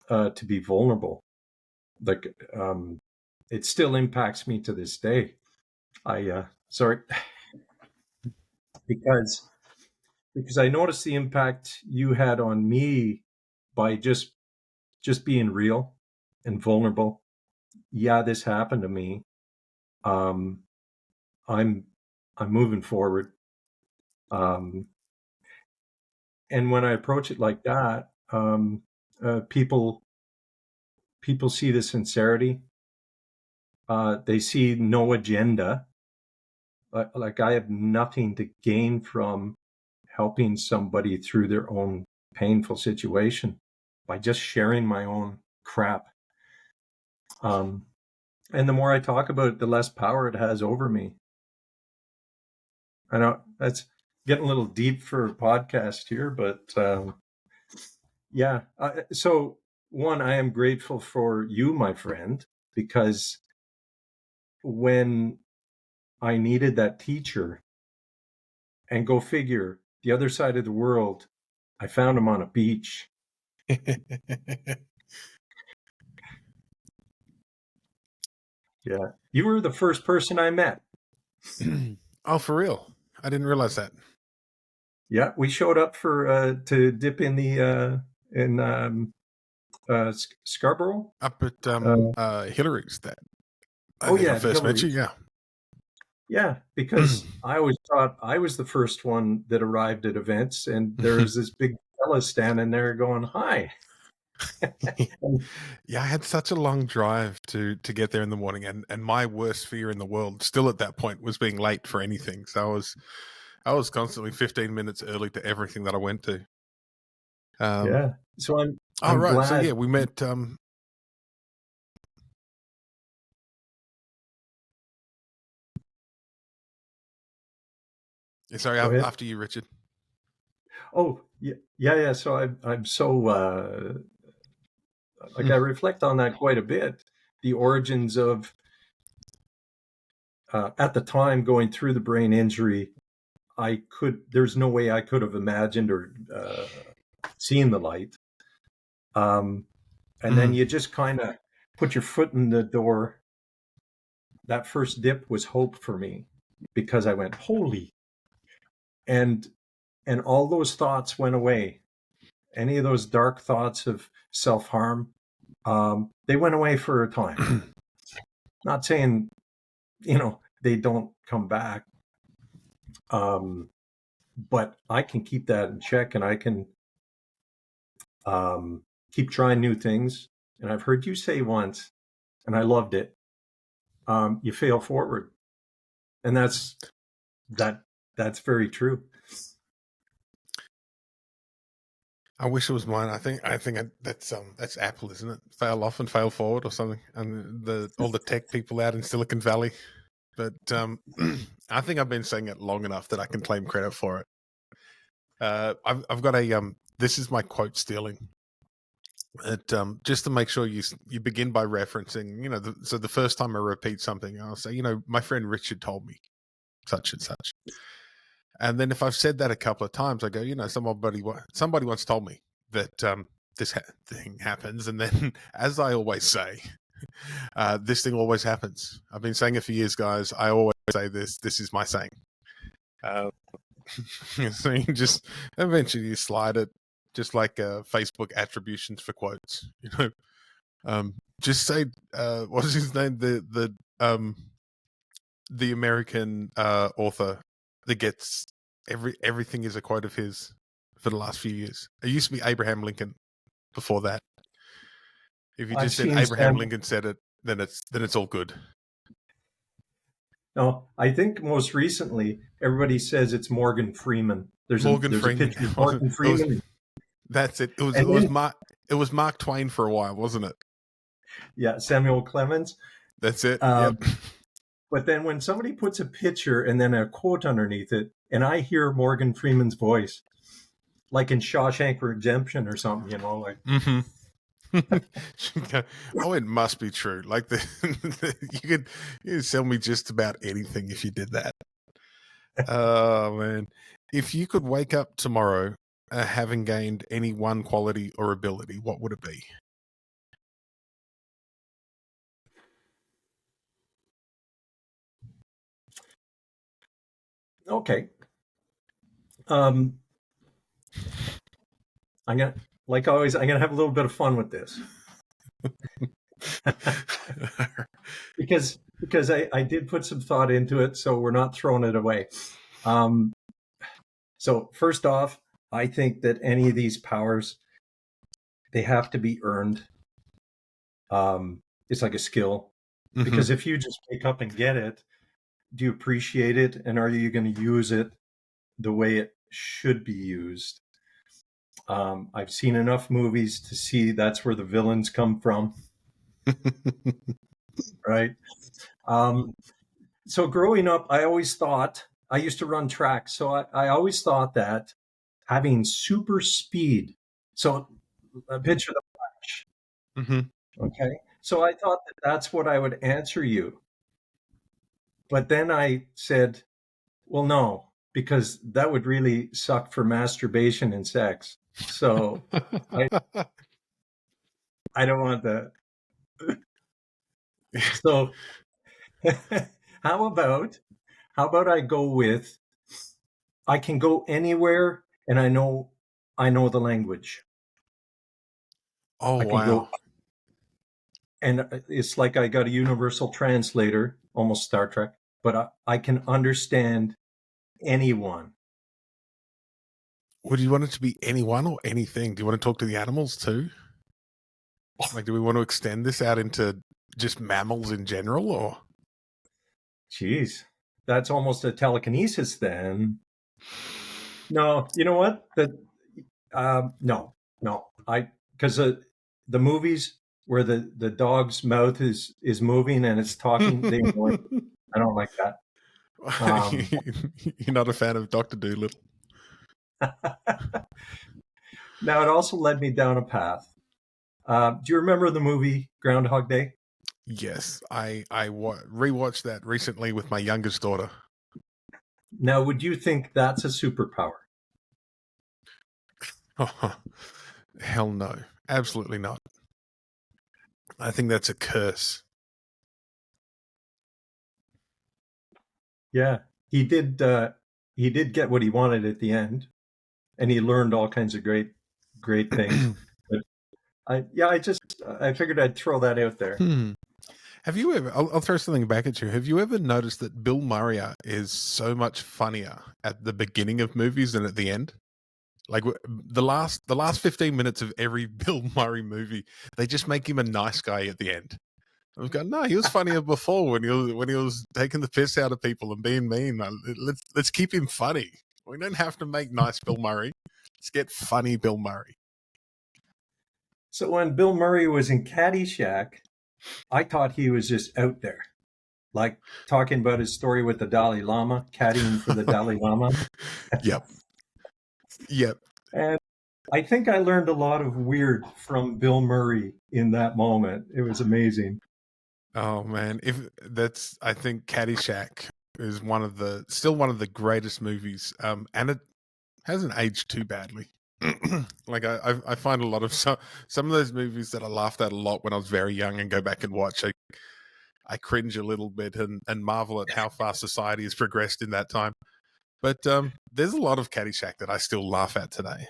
to be vulnerable. Like, it still impacts me to this day. Sorry, because I noticed the impact you had on me by just being real and vulnerable. Yeah, this happened to me. Um, I'm I'm moving forward. Um, and when I approach it like that, people see the sincerity. They see no agenda. Like I have nothing to gain from helping somebody through their own painful situation by just sharing my own crap. Um, and the more I talk about it, the less power it has over me. I know that's getting a little deep for a podcast here, but yeah. So, one, I am grateful for you, my friend, because when I needed that teacher, and go figure, the other side of the world, I found him on a beach. Yeah. You were the first person I met. Oh, for real? I didn't realize that. Yeah, we showed up for to dip in the in Scarborough. Up at Uh, Hillary's that I oh think I yeah, at first met you, Hillary's. yeah. Yeah, because I always thought I was the first one that arrived at events, and there was this big fella standing there going, "Hi." And, Yeah, I had such a long drive to get there in the morning, and my worst fear in the world still at that point was being late for anything. So I was constantly 15 minutes early to everything that I went to. Um yeah, so oh I'm right, so yeah, glad. we met sorry, Go ahead. after you, Richard. Oh yeah, yeah, yeah. So I'm so like I reflect on that quite a bit. The origins of at the time going through the brain injury, there's no way I could have imagined or seen the light. Um, and then Mm. you just kind of put your foot in the door. That first dip was hope for me because I went, holy, and all those thoughts went away. Any of those dark thoughts of self-harm, they went away for a time. Not saying, they don't come back. But I can keep that in check, and I can keep trying new things. And I've heard you say once, and I loved it. You fail forward, and that that's very true. I wish it was mine. That's Apple, isn't it? Fail off and fail forward or something. And all the tech people out in Silicon Valley. But I think I've been saying it long enough that I can claim credit for it. I've got a this is my quote stealing. Just to make sure you begin by referencing, so the first time I repeat something, I'll say, my friend Richard told me such and such. And then if I've said that a couple of times, I go, somebody once told me that thing happens. And then, as I always say, this thing always happens. I've been saying it for years, guys. I always say this. This is my saying. So you just eventually you slide it, just like Facebook attributions for quotes. Just say what's his name? The American author that gets everything is a quote of his. for the last few years. It used to be Abraham Lincoln before that. If you I've just said seen Abraham Sam. Lincoln said it, then it's all good. No, I think most recently everybody says it's Morgan Freeman. Morgan There's a Freeman. picture of It Morgan was Freeman, that's it. It was and then Mark Twain for a while, wasn't it? yeah, Samuel Clemens. That's it. Yep. Um, but then when somebody puts a picture and then a quote underneath it, and I hear Morgan Freeman's voice, like in Shawshank Redemption or something, like Mm-hmm. Oh, it must be true. Like you could sell me just about anything if you did that. Oh man, if you could wake up tomorrow having gained any one quality or ability, what would it be? okay. Um, I'm gonna, like always, I'm gonna have a little bit of fun with this because I did put some thought into it, so we're not throwing it away. Um, so first off, I think that any of these powers, they have to be earned. It's like a skill, Mm-hmm. because if you just wake up and get it, do you appreciate it, and are you going to use it the way it should be used? I've seen enough movies to see that's where the villains come from, right? Um, so growing up, I always thought, I used to run track, so I always thought that having super speed, so a picture of the Flash, Mm-hmm. okay? So I thought that that's what I would answer you. But then I said, well, no, because that would really suck for masturbation and sex. So I, I don't want that. So how about I go with, I can go anywhere and I know the language. Oh I can wow. go, and it's like I got a universal translator, almost Star Trek, but I can understand anyone. Would you want it to be anyone or anything? Do you want to talk to the animals too? Like, do we want to extend this out into just mammals in general, or? Jeez, that's almost a telekinesis then. No, you know what? No, no. Because the movies where the dog's mouth is moving and it's talking, they annoy me. I don't like that. Um, You're not a fan of Doctor Dolittle? Now it also led me down a path. Do you remember the movie Groundhog Day? Yes, I rewatched that recently with my youngest daughter. Now, would you think that's a superpower? Hell no, absolutely not. I think that's a curse. Yeah, he did. He did get what he wanted at the end, and he learned all kinds of great things. But I figured I'd throw that out there. Have you ever? I'll throw something back at you. Have you ever noticed that Bill Murray is so much funnier at the beginning of movies than at the end? Like the last 15 minutes of every Bill Murray movie, they just make him a nice guy at the end. I've gone, no, he was funnier before when he was taking the piss out of people and being mean. Let's keep him funny. We don't have to make nice Bill Murray. Let's get funny Bill Murray. So when Bill Murray was in Caddyshack, I thought he was just out there, like talking about his story with the Dalai Lama, caddying for the Dalai Lama. Yep. Yep. And I think I learned a lot of weird from Bill Murray in that moment. It was amazing. Oh man, I think Caddyshack is still one of the greatest movies. And it hasn't aged too badly. Like I find a lot of some of those movies that I laughed at a lot when I was very young and go back and watch. I cringe a little bit and marvel at how far society has progressed in that time. But there's a lot of Caddyshack that I still laugh at today.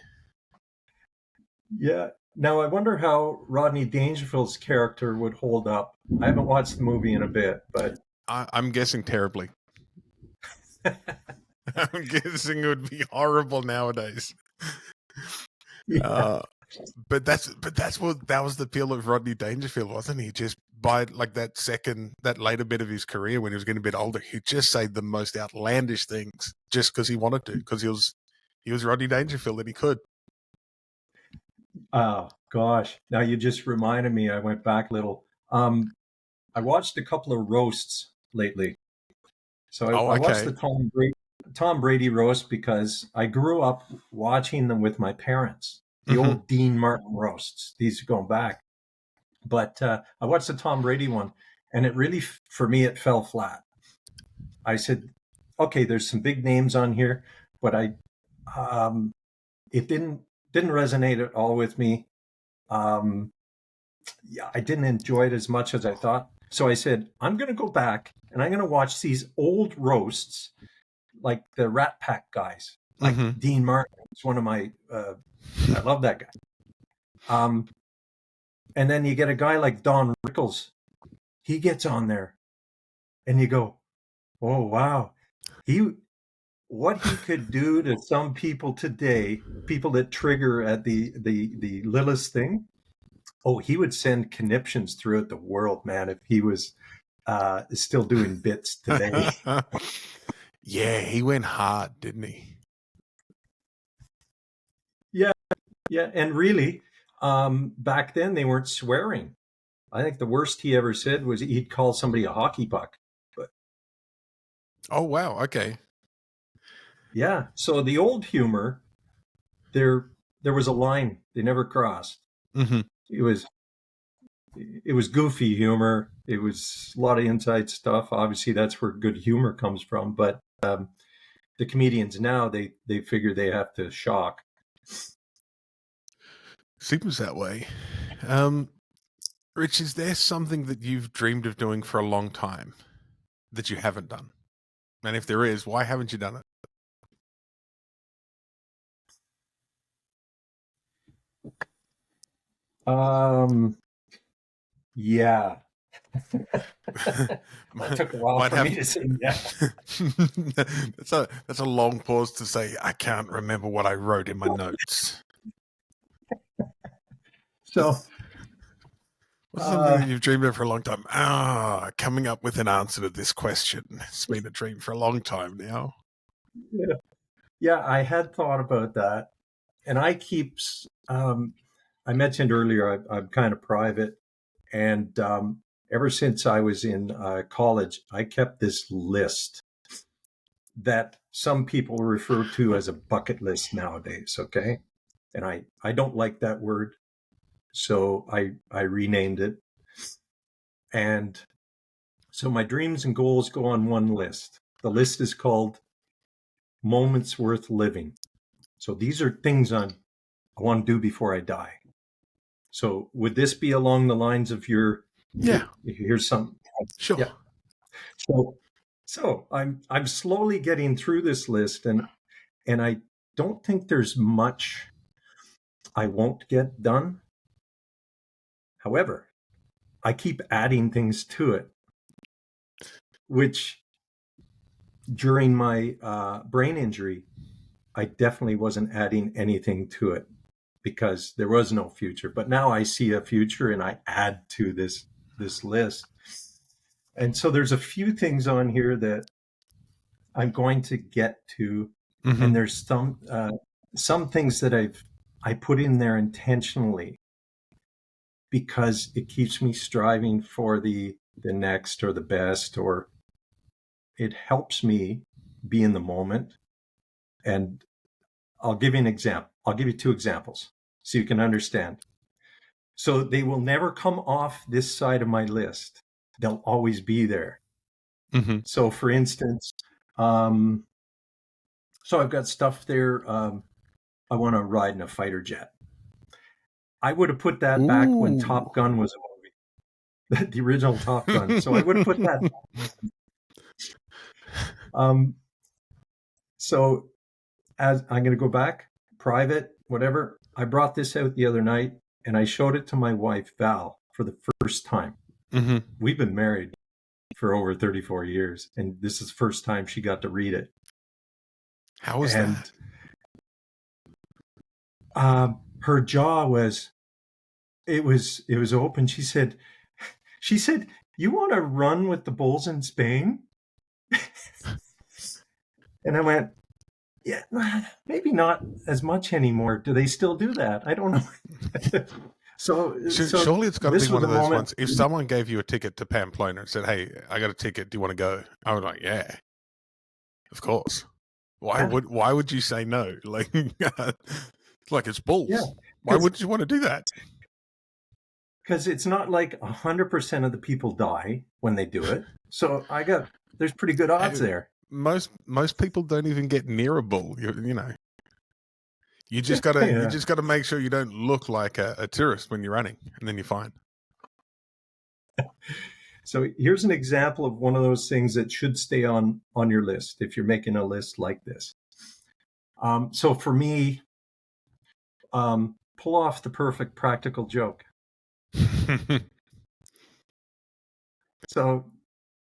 Yeah. Now I wonder how Rodney Dangerfield's character would hold up. I haven't watched the movie in a bit, but I'm guessing terribly. I'm guessing it would be horrible nowadays. Yeah. Uh, but that's what that was the appeal of Rodney Dangerfield, wasn't he? Just by like that later bit of his career when he was getting a bit older, he just said the most outlandish things just because he wanted to, because he was Rodney Dangerfield and he could. Oh gosh. Now you just reminded me. I went back a little. I watched a couple of roasts lately. So Oh, I watched the okay. Tom Brady roast because I grew up watching them with my parents. The Hmm. old Dean Martin roasts. These are going back. But I watched the Tom Brady one, and it really, for me, it fell flat. I said, okay, there's some big names on here, but um, it didn't resonate at all with me. Um, yeah, I didn't enjoy it as much as I thought. So I said, I'm going to go back and I'm going to watch these old roasts, like the Rat Pack guys, like Hmm. Dean Martin. It's one of my, I love that guy. Um, and then you get a guy like Don Rickles. He gets on there, and you go, oh wow, he what he could do to some people today, people that trigger at the littlest thing. Oh, he would send conniptions throughout the world, man, if he was still doing bits today. Yeah, he went hard, didn't he? Yeah, yeah, and really, back then they weren't swearing. I think the worst he ever said was he'd call somebody a hockey puck. But Oh, wow. Okay. yeah, so the old humor, there there was a line they never crossed. Hmm. It was it was goofy humor. It was a lot of inside stuff. Obviously, that's where good humor comes from. But the comedians now they figure they have to shock. Seems that way. Um, Rich, is there something that you've dreamed of doing for a long time that you haven't done? And if there is, why haven't you done Um, yeah, it? it took a while Might for me have. to say yeah. That's a long pause to say I can't remember what I wrote in my notes. So What's something that uh, you've dreamed of for a long time? Ah, coming up with an answer to this question. It's been a dream for a long time now. yeah, yeah, I had thought about that, and I mentioned earlier I'm kind of private, and ever since I was in college, I kept this list that some people refer to as a bucket list nowadays. Okay, and I don't like that word, so I renamed it. And so my dreams and goals go on one list. The list is called Moments Worth Living. So these are things I want to do before I die. So would this be along the lines of your Yeah, here's some sure. yeah. So I'm slowly getting through this list, and I don't think there's much I won't get done. However, I keep adding things to it, which during my brain injury, I definitely wasn't adding anything to it because there was no future. But now I see a future, and I add to this list. And so there's a few things on here that I'm going to get to, Hmm. and there's some things that I put in there intentionally because it keeps me striving for the next or the best, or it helps me be in the moment. And I'll give you an example. I'll give you two examples so you can understand. So they will never come off this side of my list. They'll always be there. Hmm. So for instance, um, so I've got stuff there. I want to ride in a fighter jet. I would have put that back when Ooh. Top Gun was a movie, the original Top Gun. So I would have put that. Um, so as I'm going to go back, private, whatever. I brought this out the other night, and I showed it to my wife Val for the first time. Hmm. We've been married for over 34 years, and this is the first time she got to read it. How was that? And Her jaw was open. She said, "You want to run with the bulls in Spain?" And I went, "Yeah, maybe not as much anymore. Do they still do that? I don't know." So Surely it's got to be this was one a of those moment. ones. If someone gave you a ticket to Pamplona and said, "Hey, I got a ticket. Do you want to go?" I was like, "Yeah, of course." Yeah, Why would you say no? Like, like it's yeah, bulls. Why because would you want to do that? it's not like 100% of the people die when they do it. So there's pretty good odds Hey, there. most people don't even get near a bull. You know, Yeah, you yeah. just gotta make sure you don't look like a tourist when you're running, and then you're fine. So here's an example of one of those things that should stay on your list if you're making a list like this. So for me, pull off the perfect practical joke. So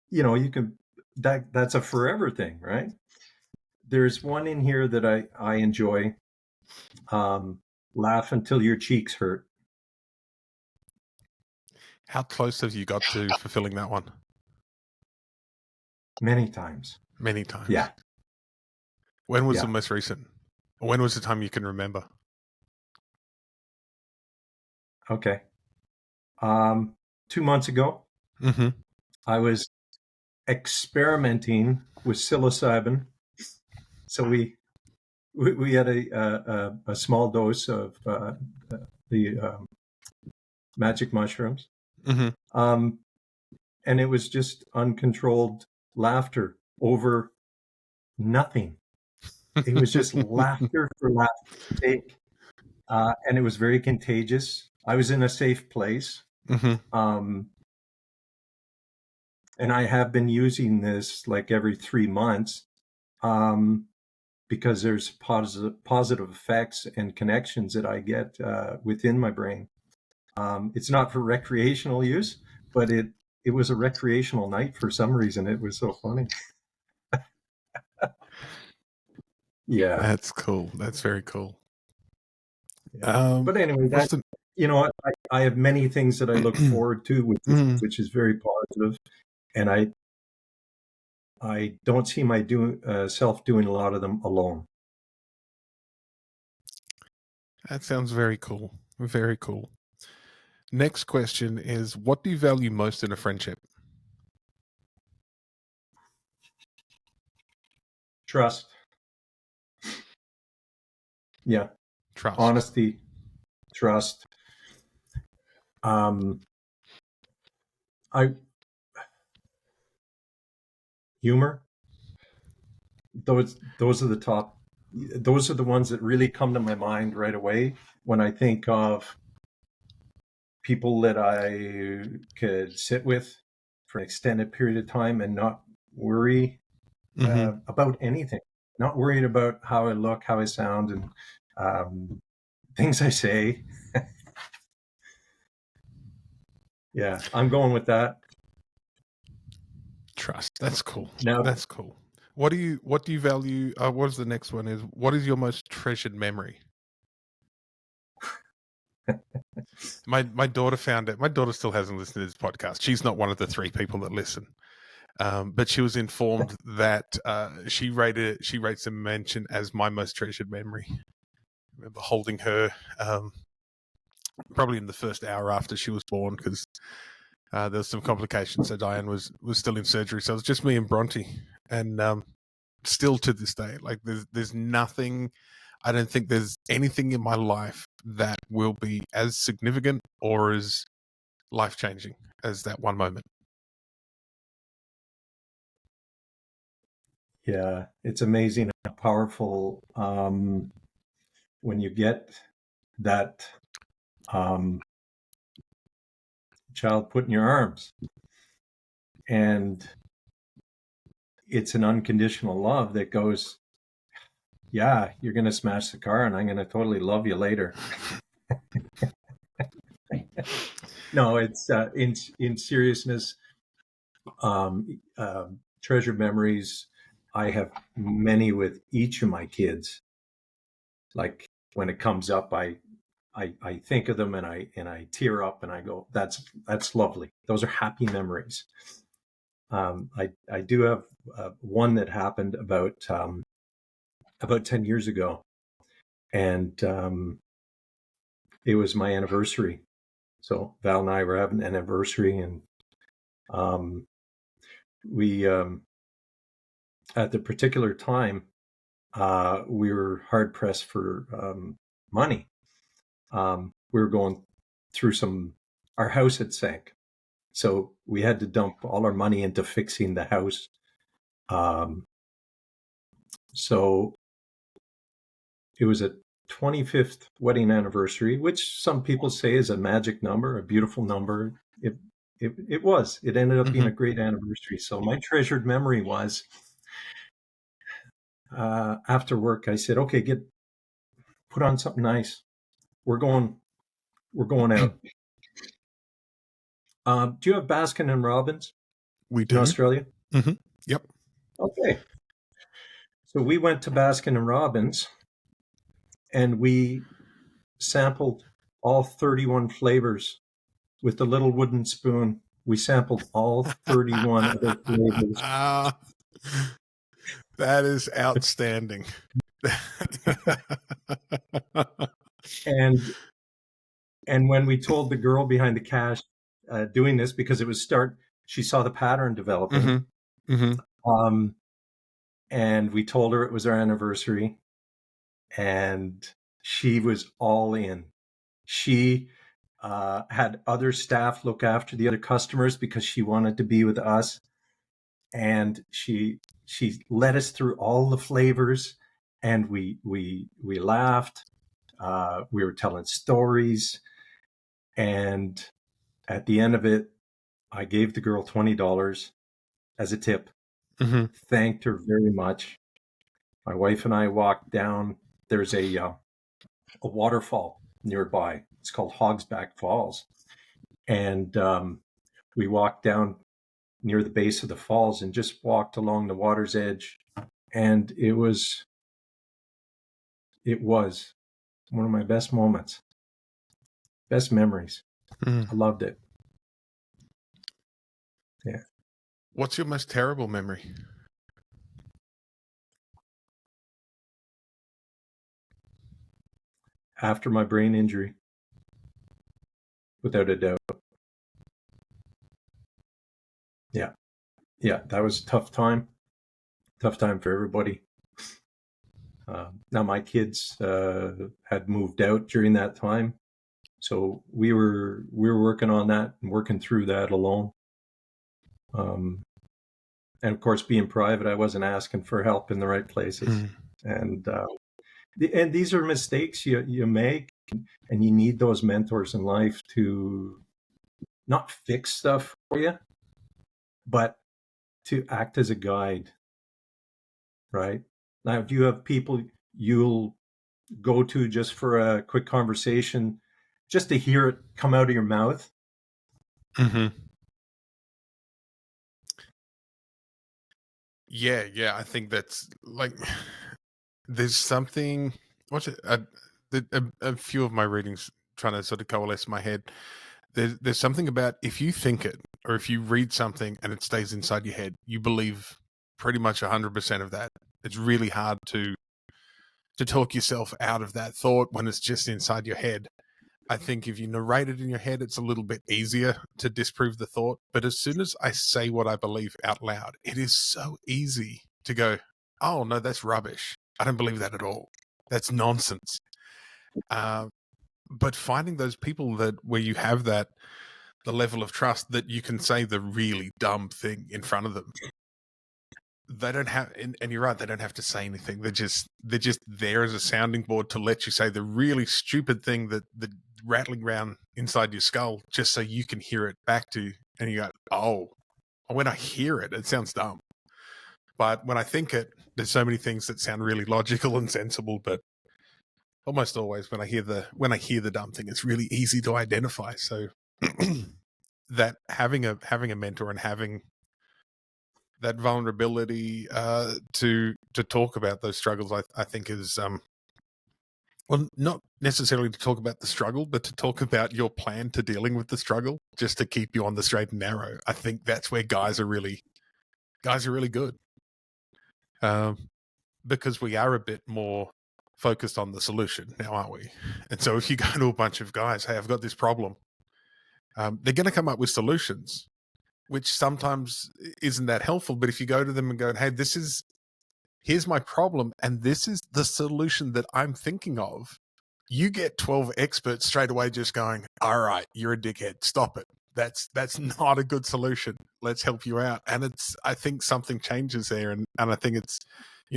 you can that's a forever thing, right? There's one in here that I enjoy. Um, Laugh until your cheeks hurt. How close have you got to fulfilling that one? Many times. Many times. Yeah, When was the yeah. most recent? When was the time you can remember? Okay. 2 months ago, Mm-hmm. I was experimenting with psilocybin. So we had a small dose of the magic mushrooms, Mm-hmm. um, and it was just uncontrolled laughter over nothing. It was just laughter for laughter's sake, and it was very contagious. I was in a safe place, Mm-hmm. um, and I have been using this like every 3 months, um, because there's positive effects and connections that I get within my brain. It's not for recreational use, but it was a recreational night for some reason. It was so funny. Yeah, That's cool. That's very cool. yeah. But anyway, What's the? I have many things that I look forward to, Mm, which is very positive, and I don't see my self doing a lot of them alone. that sounds very cool. Very cool. Next question is: what do you value most in a friendship? Trust, yeah, Trust. honesty, trust. Um, I Humor. Those are the top. Those are the ones that really come to my mind right away when I think of people that I could sit with for an extended period of time and not worry Mm-hmm. about anything. Not worried about how I look, how I sound, and things I say. Yeah, I'm going with that. Trust. That's cool. Now, That's cool. What do you value? What is the next one? Is what is your most treasured memory? My daughter found it. My daughter still hasn't listened to this podcast. She's not one of the three people that listen. But she was informed that she rates a mention as my most treasured memory. I remember holding her probably in the first hour after she was born because there was some complications. So Diane was still in surgery. So it was just me and Bronte, and still to this day, like there's nothing. I don't think there's anything in my life that will be as significant or as life changing as that one moment. yeah, it's amazing how powerful when you get that um, child put in your arms, and it's an unconditional love that goes, yeah, you're going to smash the car and I'm going to totally love you later. No, it's in seriousness, treasure memories. I have many with each of my kids. Like when it comes up, I think of them and I tear up and I go, that's lovely. Those are happy memories. I do have one that happened about 10 years ago, and it was my anniversary. So Val and I were having an anniversary, and we at the particular time we were hard pressed for money. We were going through our house had sank, so we had to dump all our money into fixing the house. So it was a 25th wedding anniversary, which some people say is a magic number, a beautiful number. It was. It ended up being a great anniversary. So my treasured memory was after work, I said, "Okay, put on something nice. We're going out." Do you have Baskin and Robbins We in do. Australia? Yep. Okay. So we went to Baskin and Robbins, and we sampled all 31 flavors with the little wooden spoon. We sampled all 31 of their flavors. That is outstanding. And when we told the girl behind the cash doing this, because she saw the pattern developing. And we told her it was our anniversary, and she was all in. She had other staff look after the other customers because she wanted to be with us, and she led us through all the flavors, and we laughed. We were telling stories, and at the end of it, I gave the girl $20 as a tip. Thanked her very much. My wife and I walked down. There's a waterfall nearby. It's called Hogsback Falls, and we walked down near the base of the falls and just walked along the water's edge, and it was one of my best moments, best memories. I loved it. Yeah. What's your most terrible memory? After my brain injury, without a doubt. Yeah, that was a tough time for everybody. Now my kids had moved out during that time, so we were working on that and working through that alone. And of course, being private, I wasn't asking for help in the right places. And these are mistakes you make, and you need those mentors in life to not fix stuff for you, but to act as a guide. Right? Now, do you have people you'll go to just for a quick conversation, just to hear it come out of your mouth? Yeah. I think that's like there's something. What's it? A few of my readings trying to sort of coalesce in my head. There's something about if you think it or if you read something and it stays inside your head, you believe pretty much 100% of that. It's really hard to talk yourself out of that thought when it's just inside your head. I think if you narrate it in your head, it's a little bit easier to disprove the thought. But as soon as I say what I believe out loud, it is so easy to go, oh, no, that's rubbish. I don't believe that at all. That's nonsense. But finding those people where you have the level of trust that you can say the really dumb thing in front of them. They don't have, and you're right, they don't have to say anything. They're just there as a sounding board to let you say the really stupid thing that rattling around inside your skull, just so you can hear it back to you. And you go, oh, when I hear it, it sounds dumb. But when I think it, there's so many things that sound really logical and sensible. But almost always when I hear the dumb thing, it's really easy to identify. So that having a mentor and having that vulnerability to talk about those struggles, I think is Well, not necessarily to talk about the struggle, but to talk about your plan to dealing with the struggle, just to keep you on the straight and narrow. I think that's where guys are really good, because we are a bit more focused on the solution now, aren't we? And so if you go to a bunch of guys, hey, I've got this problem, they're going to come up with solutions, which sometimes isn't that helpful. But if you go to them and go, hey, here's my problem, and this is the solution that I'm thinking of, you get 12 experts straight away just going, all right, you're a dickhead, stop it. That's not a good solution. Let's help you out. And I think something changes there. And I think it's,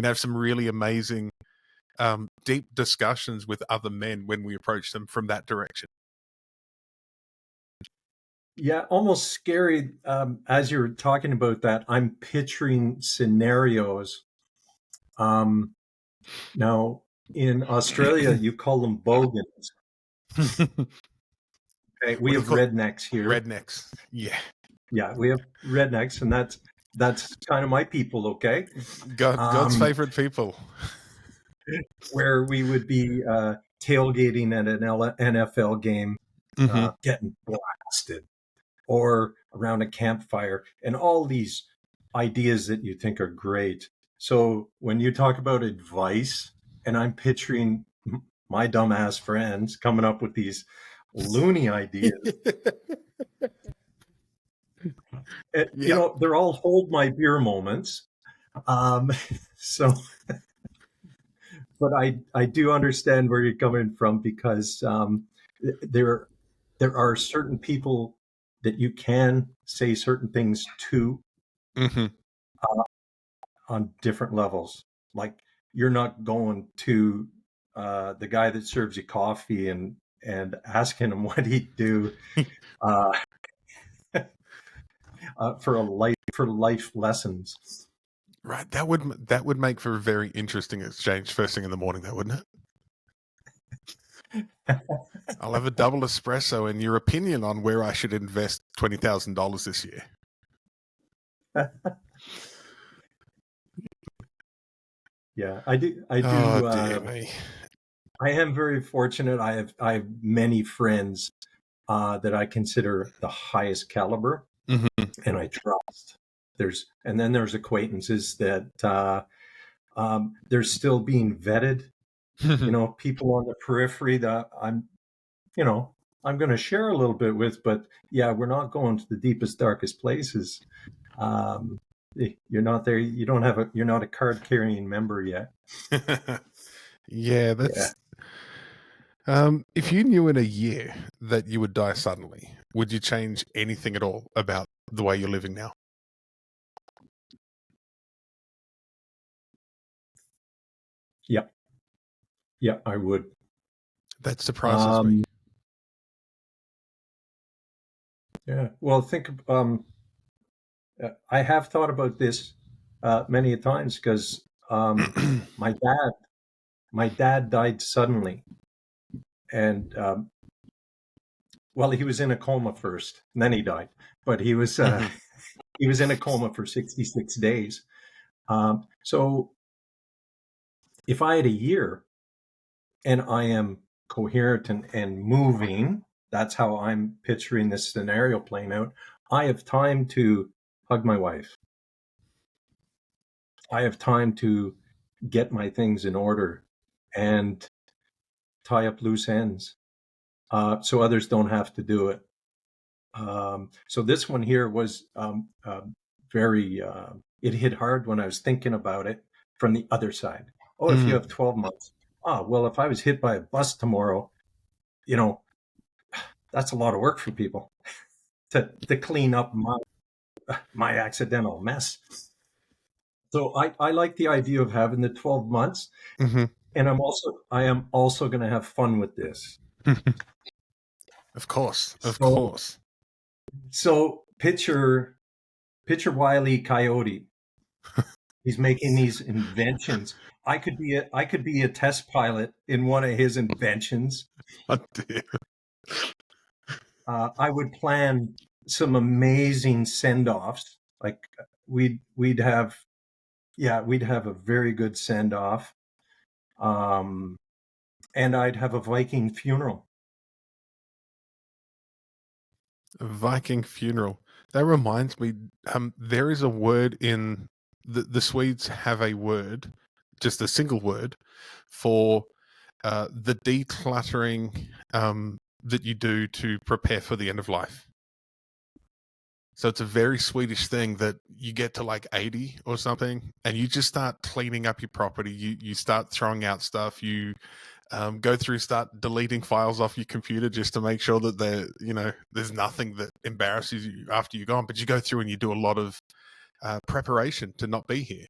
have some really amazing, deep discussions with other men when we approach them from that direction. Yeah, almost scary. As you're talking about that, I'm picturing scenarios. Now, in Australia, you call them bogans. Okay, we have rednecks here. Rednecks, yeah. Yeah, we have rednecks, and that's kind of my people, okay? God's favorite people. Where we would be tailgating at an NFL game, getting blasted, or around a campfire, and all these ideas that you think are great. So when you talk about advice, and I'm picturing my dumbass friends coming up with these loony ideas, they're all hold my beer moments. So, but I do understand where you're coming from, because there are certain people that you can say certain things to, on different levels. Like, you're not going to the guy that serves you coffee and asking him what he'd do for life lessons. Right. That would make for a very interesting exchange first thing in the morning, though, wouldn't it? I'll have a double espresso and your opinion on where I should invest $20,000 this year. Yeah, I do. Oh, dear me. I am very fortunate. I have many friends that I consider the highest caliber, and I trust. And then there's acquaintances that they're still being vetted. People on the periphery that I'm going to share a little bit with, but yeah, we're not going to the deepest, darkest places. You're not there. You're not a card carrying member yet. Yeah, that's. If you knew in a year that you would die suddenly, would you change anything at all about the way you're living now? Yeah. Yeah, I would. That surprises me. Yeah. Well, I have thought about this many times, because my dad died suddenly, and well, he was in a coma first, and then he died. But he was he was in a coma for 66 days. So if I had a year and I am coherent and moving, that's how I'm picturing this scenario playing out. I have time to hug my wife. I have time to get my things in order and tie up loose ends, so others don't have to do it. So this one here was very, it hit hard when I was thinking about it from the other side. Oh, if you have 12 months. Well, if I was hit by a bus tomorrow, that's a lot of work for people to clean up my accidental mess. So I like the idea of having the 12 months, and I am also going to have fun with this. Of course. So picture Wile E. Coyote. He's making these inventions. I could be a test pilot in one of his inventions. Oh, dear. I would plan some amazing send-offs. Like, we'd have a very good send-off. and I'd have a Viking funeral. A Viking funeral. That reminds me, there is a word in the Swedes have a word, just a single word, for the decluttering that you do to prepare for the end of life. So it's a very Swedish thing that you get to like 80 or something, and you just start cleaning up your property. You start throwing out stuff. You go through, start deleting files off your computer just to make sure that there's nothing that embarrasses you after you're gone. But you go through and you do a lot of preparation to not be here.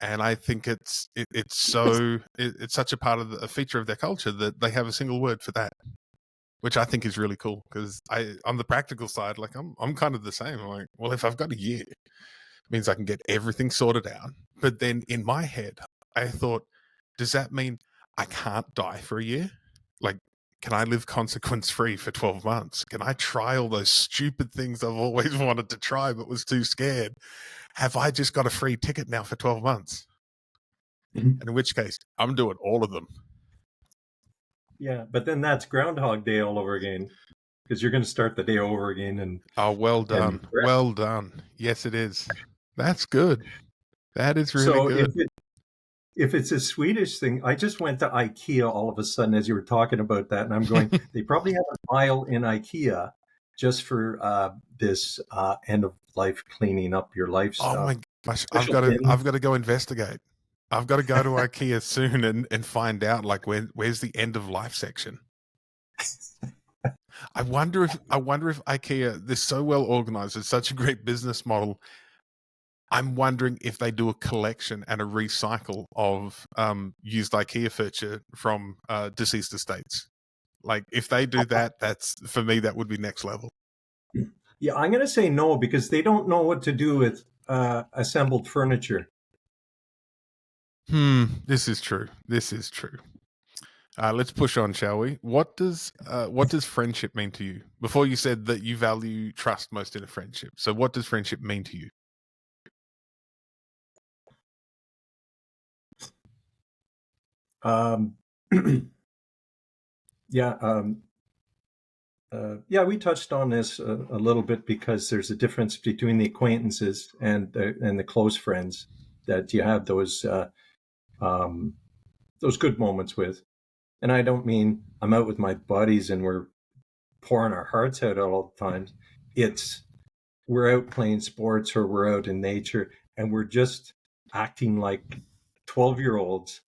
And I think it's such a part of a feature of their culture that they have a single word for that, which I think is really cool. Because on the practical side, like I'm kind of the same. I'm like, well, if I've got a year, it means I can get everything sorted out. But then in my head, I thought, does that mean I can't die for a year? Like, can I live consequence free for 12 months? Can I try all those stupid things I've always wanted to try but was too scared? Have I just got a free ticket now for 12 months? And in which case, I'm doing all of them. Yeah, but then that's Groundhog Day all over again, because you're going to start the day over again. And Oh, well done. Well done. Yes, it is. That's good. That is really so good. if it's a Swedish thing, I just went to IKEA all of a sudden as you were talking about that, and I'm going, they probably have an aisle in IKEA just for this end of life cleaning up your life Oh stuff. my gosh, I've Special got bin. to go investigate. I've got to go to IKEA soon and find out like where's the end of life section. I wonder if IKEA, they're so well organized, it's such a great business model. I'm wondering if they do a collection and a recycle of used IKEA furniture from deceased estates. Like if they do that, that's for me that would be next level. Yeah, I'm going to say no because they don't know what to do with assembled furniture. This is true. This is true. Let's push on, shall we? What does friendship mean to you? Before you said that you value trust most in a friendship. So what does friendship mean to you? Um, yeah, yeah, we touched on this a little bit because there's a difference between the acquaintances and the close friends that you have um, those good moments with. And I don't mean I'm out with my buddies and we're pouring our hearts out all the time. It's we're out playing sports or we're out in nature and we're just acting like 12-year-olds.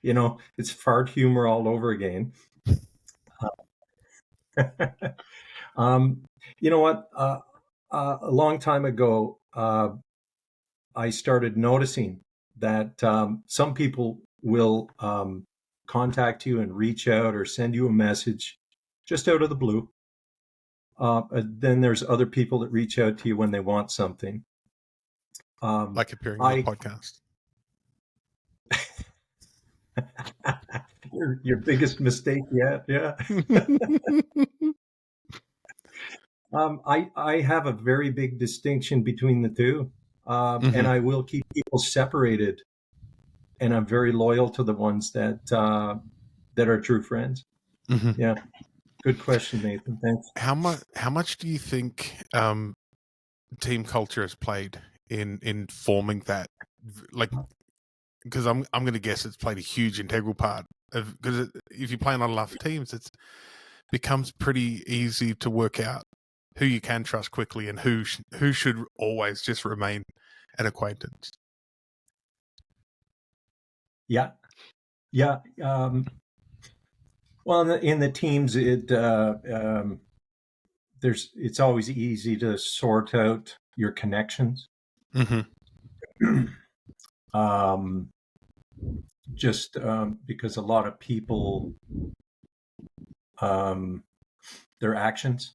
It's fart humor all over again. You know what? A long time ago, I started noticing that some people will contact you and reach out or send you a message just out of the blue. Then there's other people that reach out to you when they want something. Like appearing on a I podcast. your biggest mistake yet, yeah. I have a very big distinction between the two, and I will keep people separated. And I'm very loyal to the ones that are true friends. Mm-hmm. Yeah, good question, Nathan. Thanks. How much do you think team culture has played in forming that? Like, because I'm going to guess it's played a huge integral part of, because if you're playing on enough teams, it becomes pretty easy to work out who you can trust quickly and who should always just remain an acquaintance. Yeah, yeah. Well, in the teams, it's always easy to sort out your connections. Mm-hmm. um, just because a lot of people, um, their actions,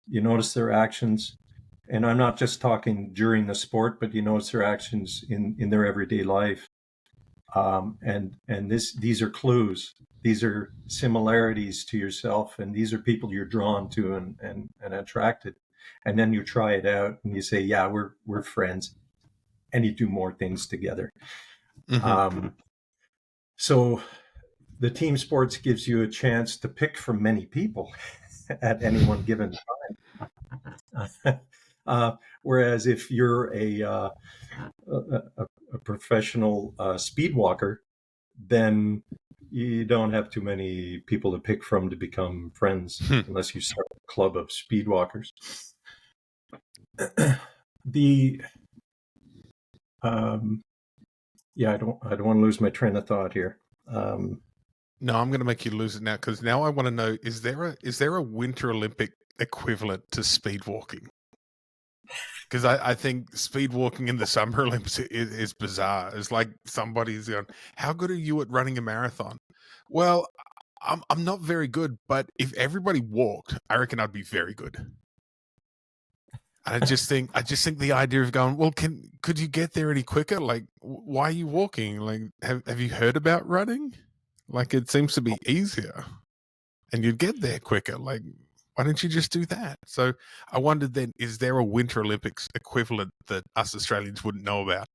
you notice their actions, and I'm not just talking during the sport, but you notice their actions in their everyday life. And these are clues. These are similarities to yourself, and these are people you're drawn to and attracted. And then you try it out, and you say, "Yeah, we're friends," and you do more things together. Mm-hmm. Um, So the team sports gives you a chance to pick from many people at any one given time. Whereas if you're a professional speed walker, then you don't have too many people to pick from to become friends unless you start a club of speed walkers. The yeah, I don't want to lose my train of thought here. No, I'm going to make you lose it now because now I want to know: is there a Winter Olympic equivalent to speed walking? Because I think speed walking in the Summer Olympics is bizarre. It's like somebody's going, "How good are you at running a marathon?" Well, I'm not very good, but if everybody walked, I reckon I'd be very good. And I just think the idea of going, well, could you get there any quicker? Like, why are you walking? Like, have you heard about running? Like, it seems to be easier, and you'd get there quicker. Like, why don't you just do that? So I wondered then, is there a Winter Olympics equivalent that us Australians wouldn't know about?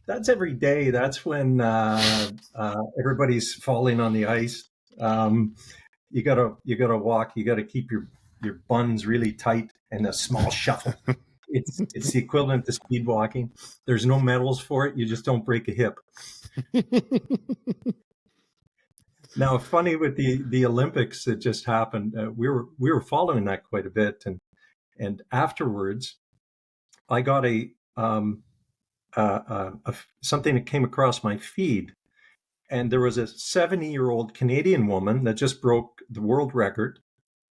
That's every day. That's when everybody's falling on the ice. You gotta walk. You gotta keep your buns really tight and a small shuffle. It's the equivalent to speed walking. There's no medals for it. You just don't break a hip. Now, funny with the Olympics that just happened, we were following that quite a bit, and afterwards, I got something that came across my feed, and there was a 70-year-old Canadian woman that just broke the world record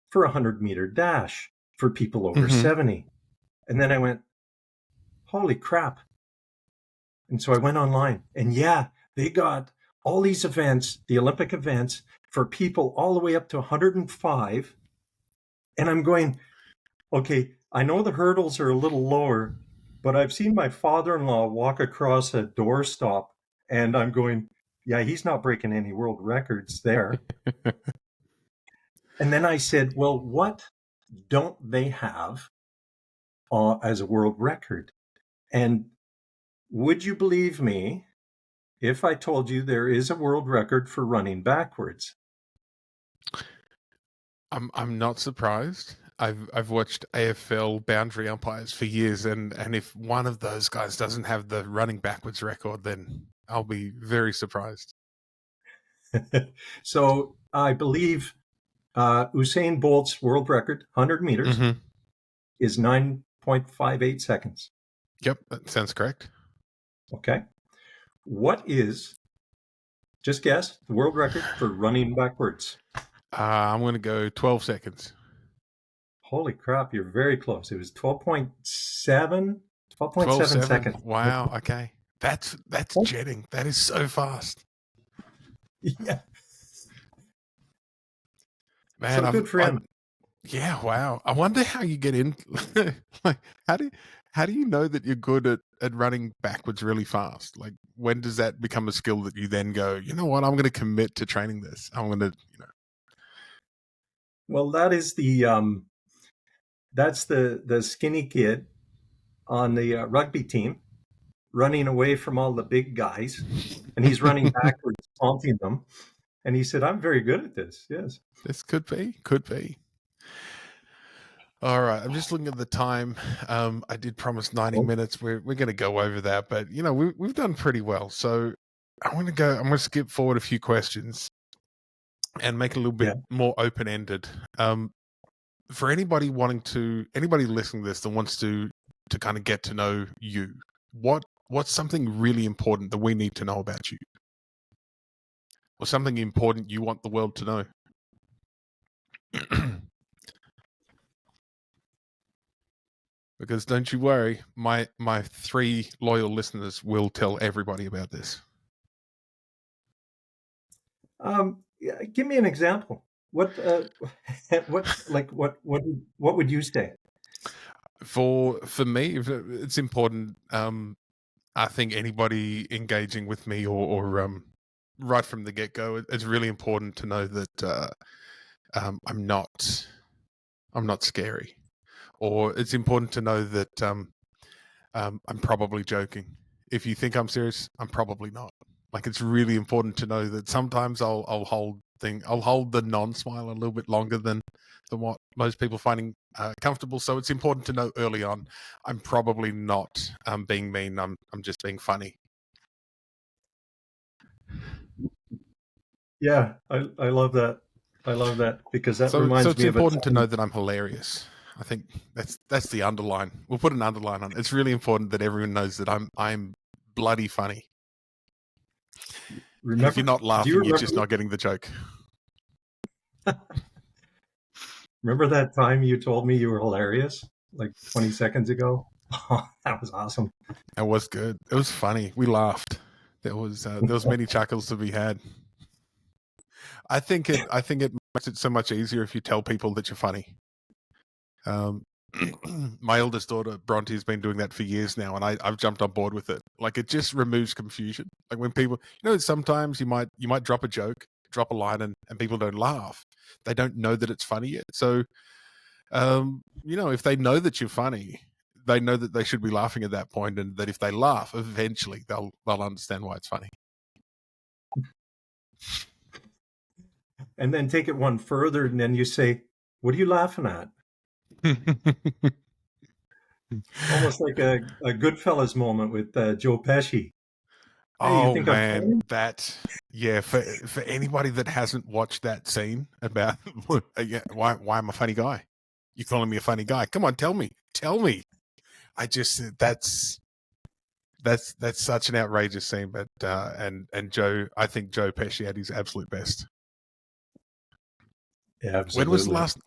for a 100-meter dash for people over 70. And then I went, holy crap. And so I went online, and yeah, they got all these events, the Olympic events, for people all the way up to 105. And I'm going, okay, I know the hurdles are a little lower, but I've seen my father-in-law walk across a doorstop, and I'm going, yeah, he's not breaking any world records there. And then I said, well, what don't they have as a world record? And would you believe me if I told you there is a world record for running backwards? I'm not surprised. I've watched AFL boundary umpires for years, and if one of those guys doesn't have the running backwards record, then I'll be very surprised. So I believe Usain Bolt's world record, 100 meters, is 9.58 seconds. Yep, that sounds correct. Okay. What is, just guess, the world record for running backwards? I'm going to go 12 seconds. Holy crap, you're very close. It was 12.7 12.7 seconds. Wow, okay. That's jetting. That is so fast. Yeah. Man, So good for him. Yeah, wow. I wonder how you get in. Like, how do you know that you're good at running backwards really fast? Like, when does that become a skill that you then go, you know what, I'm going to commit to training this. I'm going to, Well, that's the skinny kid on the rugby team running away from all the big guys, and he's running backwards, taunting them. And he said, "I'm very good at this." Yes, this could be. All right, I'm just looking at the time. I did promise 90 minutes. We're going to go over that, but we've done pretty well. So I'm going to skip forward a few questions and make it a little bit more open ended. For anybody listening to this that wants to kind of get to know you, what's something really important that we need to know about you, or something important you want the world to know? Because don't you worry, my 3 loyal listeners will tell everybody about this. Give me an example. What would you say? For me, it's important. I think anybody engaging with me or right from the get go, it's really important to know that I'm not scary, or it's important to know that I'm probably joking. if you think I'm serious, I'm probably not. Like, it's really important to know that sometimes I'll hold the non-smile a little bit longer than what most people finding comfortable. So it's important to know early on, I'm probably not being mean. I'm just being funny. Yeah, I love that. I love that because that So reminds it's me of a important to know time. that I'm hilarious. I think that's the underline. We'll put an underline on it. It's really important that everyone knows that I'm bloody funny. And if you're Remember? not Do you laughing, you're remember? just not getting the joke. Remember that time you told me you were hilarious, like 20 seconds ago? Oh, that was awesome. It was good. It was funny. We laughed. There was many chuckles to be had. I think it makes it so much easier if you tell people that you're funny. Um, my eldest daughter Bronte has been doing that for years now, and I've jumped on board with it. Like, it just removes confusion. Like, when people, sometimes you might drop a joke, drop a line, and people don't laugh. They don't know that it's funny yet. So, if they know that you're funny, they know that they should be laughing at that point, and that if they laugh, eventually they'll understand why it's funny. And then take it one further, and then you say, "What are you laughing at?" Almost like a Goodfellas moment with Joe Pesci. Hey, you Oh think I'm man, funny? yeah, for anybody that hasn't watched that scene about yeah, why am I a funny guy? You calling me a funny guy? Come on, tell me, tell me. I just that's such an outrageous scene, but and Joe, I think Joe Pesci had his absolute best. Yeah, absolutely.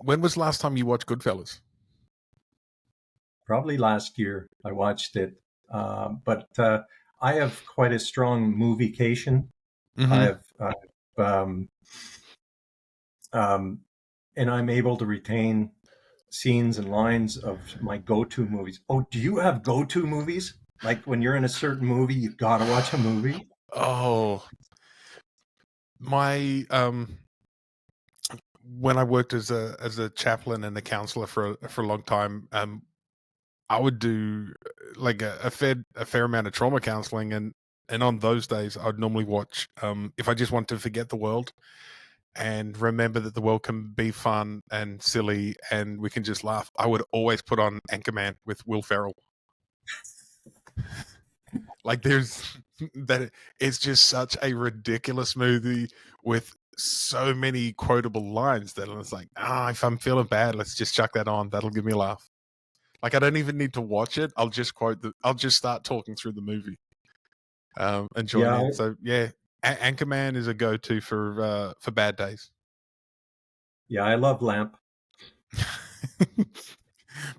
When was the last time you watched Goodfellas? Probably last year I watched it, but I have quite a strong moviecation. I Mm-hmm. have, um, um, and I'm able to retain scenes and lines of my go-to movies. Oh, do you have go-to movies? Like when you're in a certain movie, you gotta watch a movie. Oh, my when I worked as a chaplain and a counselor for a long time, I would do like a fair amount of trauma counseling, and on those days I'd normally watch if I just want to forget the world and remember that the world can be fun and silly and we can just laugh. I would always put on Anchorman with Will Ferrell. Like, there's that it's just such a ridiculous movie with so many quotable lines that it's like, if I'm feeling bad, let's just chuck that on. That'll give me a laugh. Like, I don't even need to watch it. I'll just start talking through the movie, and join Yeah, in. So yeah, Anchorman is a go-to for bad days. yeah, I love Lamp.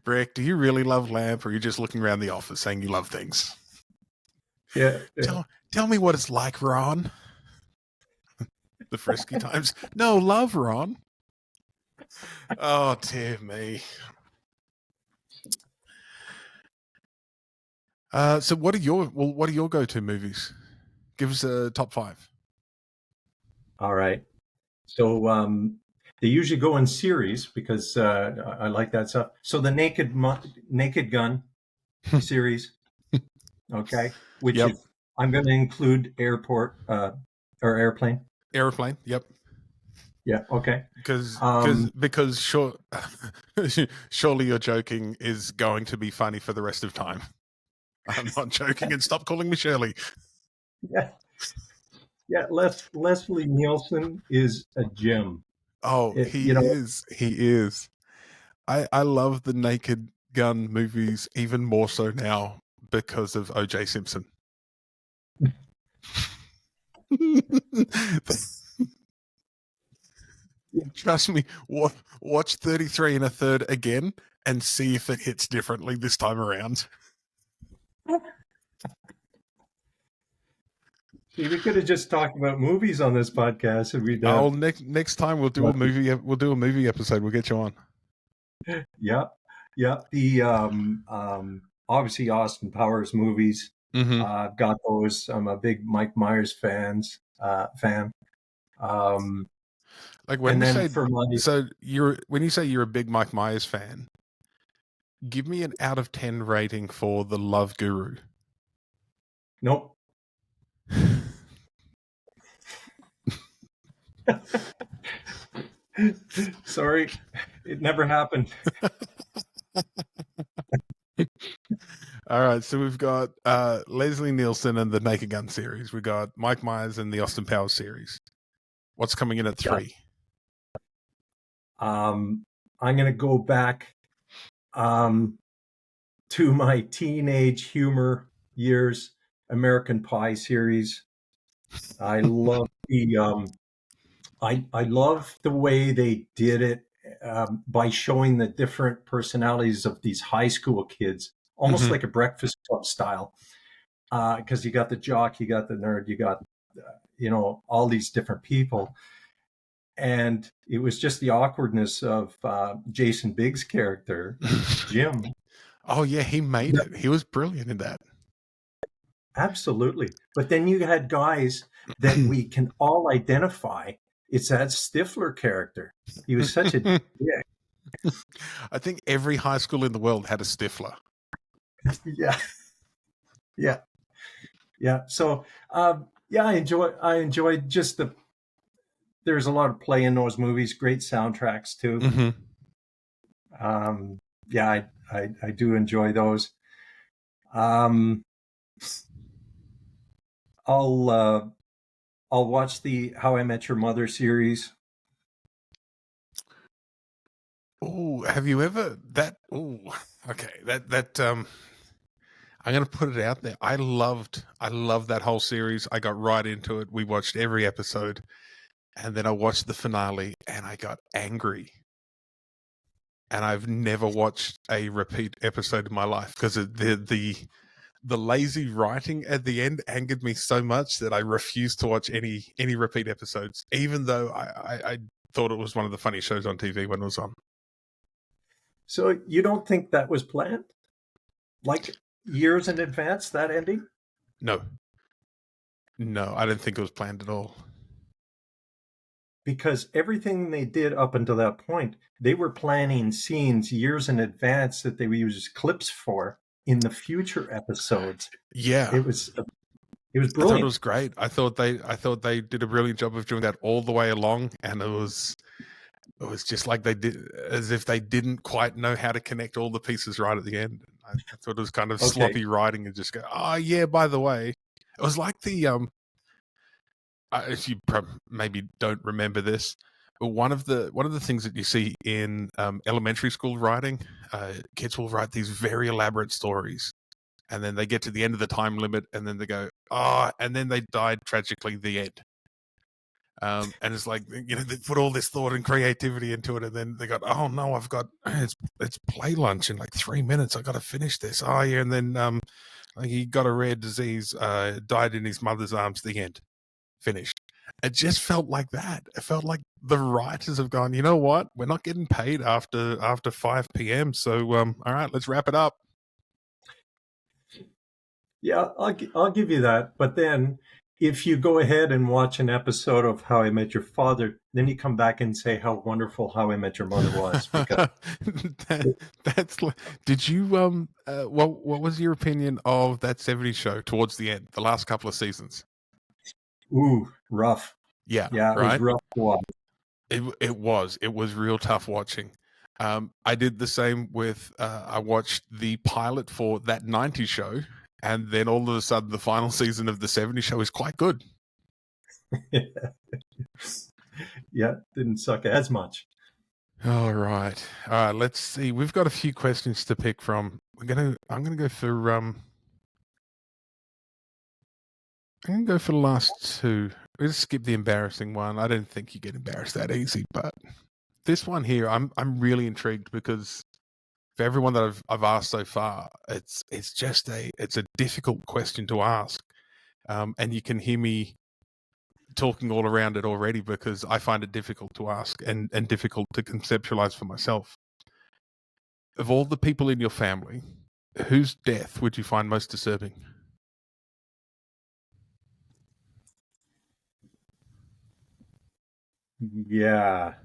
Brick, do you really love Lamp, or are you just looking around the office saying you love things? Yeah, yeah. Tell me what it's like, Ron. The frisky times. No love, Ron. Oh dear me. So what are your go-to movies? Give us a top 5. All right. So they usually go in series because I like that stuff. So the Naked Gun series, okay, which Yep. is I'm going to include airport or airplane. Airplane. Yep. Yeah, okay. Because sure, surely your joking is going to be funny for the rest of time. I'm not joking, and stop calling me Shirley. Yeah, yeah. Leslie Nielsen is a gem. Oh, It, you he know, is. He is. I love the Naked Gun movies even more so now because of OJ Simpson. Trust me, watch 33 and a third again and see if it hits differently this time around. see, we could have just talked about movies on this podcast, and we'd Oh, have. next time But we'll do a movie episode. We'll get you on. yeah, yeah. The obviously Austin Powers movies. Hmm. I've got those. I'm a big Mike Myers fan. Um, Like, and then for my when you say you're a big Mike Myers fan, give me an out of 10 rating for the Love Guru. Nope. Sorry, it never happened. All right, so we've got Leslie Nielsen and the Naked Gun series. We got Mike Myers and the Austin Powers series. What's coming in at Yeah. 3? I'm going to go back to my teenage humor years, American Pie series. I love I love the way they did it by showing the different personalities of these high school kids, almost Mm-hmm. like a Breakfast Club style. Because you got the jock, you got the nerd, you got all these different people, and it was just the awkwardness of Jason Biggs' character, Jim. Oh yeah, he made it. He was brilliant in that. Absolutely. But then you had guys that we can all identify. It's that Stifler character. He was such a dick. I think every high school in the world had a Stifler. Yeah, yeah, yeah. So, yeah, I enjoyed just there's a lot of play in those movies, great soundtracks too. Mm-hmm. Um, yeah, I do enjoy those. Um, I'll, uh, I'll watch the How I Met Your Mother series. Oh, have you ever that? Oh, okay. That I'm gonna put it out there. I loved that whole series. I got right into it. We watched every episode, and then I watched the finale, and I got angry. And I've never watched a repeat episode in my life because the lazy writing at the end angered me so much that I refused to watch any repeat episodes, even though I thought it was one of the funny shows on TV when it was on. So you don't think that was planned? Like years in advance, that ending? No, no, I didn't think it was planned at all. Because everything they did up until that point, they were planning scenes years in advance that they would use clips for in the future episodes. Yeah, It was it was I thought it brilliant. was great. I thought they did a brilliant job of doing that all the way along, and it was just like they did, as if they didn't quite know how to connect all the pieces right at the end. I thought it was kind of Okay. sloppy writing and just go, oh yeah, by the way, it was like the if you maybe don't remember this, but one of the things that you see in elementary school writing, kids will write these very elaborate stories, and then they get to the end of the time limit, and then they go, oh, and then they died tragically. The end. And it's like, they put all this thought and creativity into it, and then they got, oh no, I've got it's play lunch in like 3 minutes. I got to finish this. Oh yeah, and then like he got a rare disease, died in his mother's arms. The end. Finished. It just felt like that. It felt like the writers have gone, you know what? We're not getting paid after 5 p.m. So all right, let's wrap it up. Yeah, I'll give you that. But then if you go ahead and watch an episode of How I Met Your Father, then you come back and say how wonderful How I Met Your Mother was because That's did you what was your opinion of that 70s show towards the end, the last couple of seasons? ooh, rough. Yeah, Yeah, it was right? rough to watch. It was real tough watching. I did the same with I watched the pilot for that 90s show, and then all of a sudden the final season of the 70s show is quite good. Yeah, didn't suck as much. All right. All right, let's see. We've got a few questions to pick from. I'm gonna go for I'm gonna go for the last two. We'll just skip the embarrassing one. I don't think you get embarrassed that easy, but this one here, I'm really intrigued because for everyone that I've asked so far, it's just it's a difficult question to ask, and you can hear me talking all around it already because I find it difficult to ask and difficult to conceptualize for myself. Of all the people in your family, whose death would you find most disturbing? Yeah,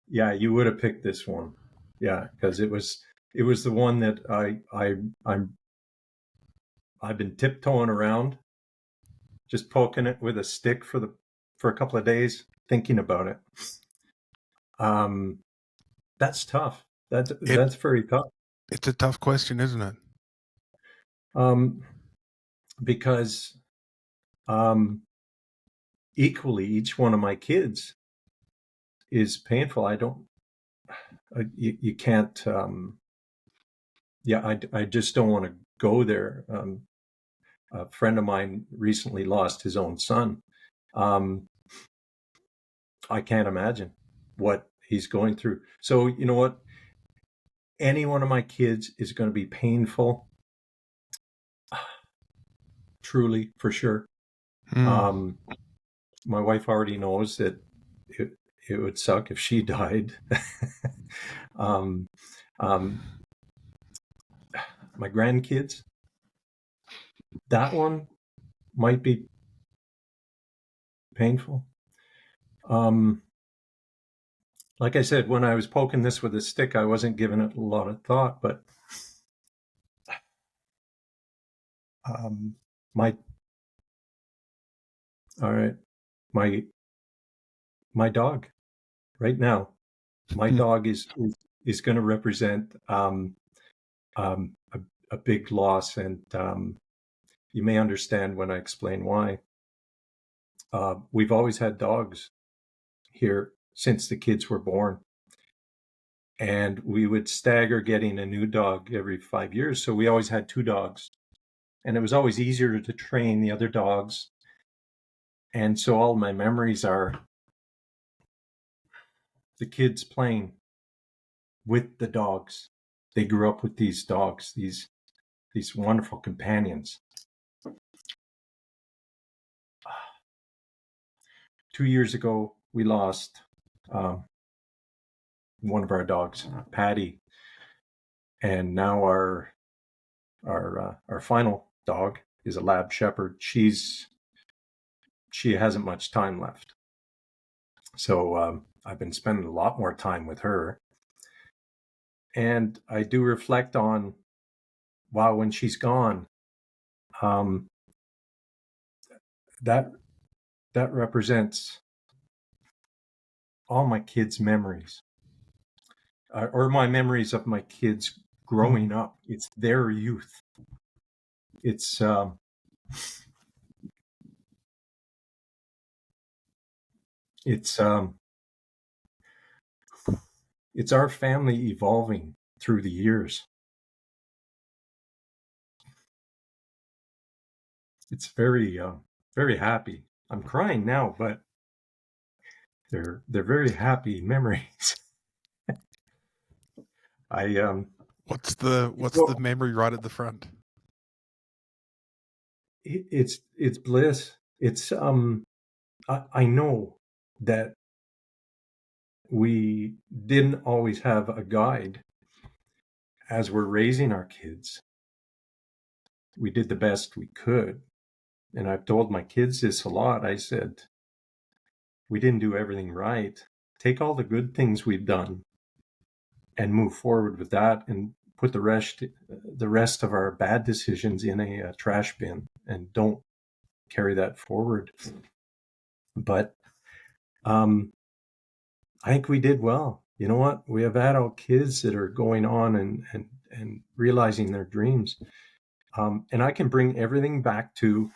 yeah, you would have picked this one. Yeah, because it was the one that I've been tiptoeing around. just poking it with a stick for a couple of days, thinking about it. That's tough. That's very tough. It's a tough question, isn't it? Because equally, each one of my kids is painful. I don't. You can't. I just don't want to go there. A friend of mine recently lost his own son. I can't imagine what he's going through. So you know what? Any one of my kids is going to be painful, truly, for sure. My wife already knows that it would suck if she died. My grandkids, that one might be painful. Like I said, when I was poking this with a stick, I wasn't giving it a lot of thought, but my dog right now, my dog is going to represent a big loss, and you may understand when I explain why. We've always had dogs here since the kids were born, and we would stagger getting a new dog every 5 years. So we always had 2 dogs, and it was always easier to train the other dogs. And so all my memories are the kids playing with the dogs. They grew up with these dogs, these wonderful companions. 2 years ago, we lost one of our dogs, Patty, and now our final dog is a lab shepherd. She hasn't much time left, so I've been spending a lot more time with her, and I do reflect on, wow, when she's gone, that represents all my kids' memories, or my memories of my kids growing up. It's their youth. It's our family evolving through the years. It's very very happy. I'm crying now, but they're very happy memories. What's the memory right at the front? It's bliss. It's I know that we didn't always have a guide as we're raising our kids. We did the best we could. And I've told my kids this a lot. I said, we didn't do everything right. Take all the good things we've done and move forward with that, and put the rest of our bad decisions in a trash bin, and don't carry that forward. But I think we did well. You know what? We have adult kids that are going on and realizing their dreams. And I can bring everything back to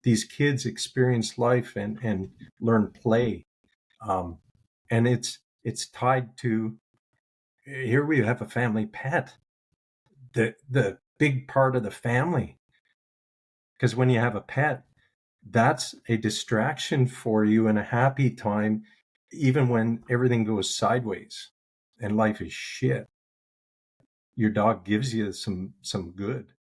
these kids experience life and learn play. And it's tied to, here we have a family pet, the big part of the family. Because when you have a pet, that's a distraction for you and a happy time, even when everything goes sideways and life is shit. Your dog gives you some good.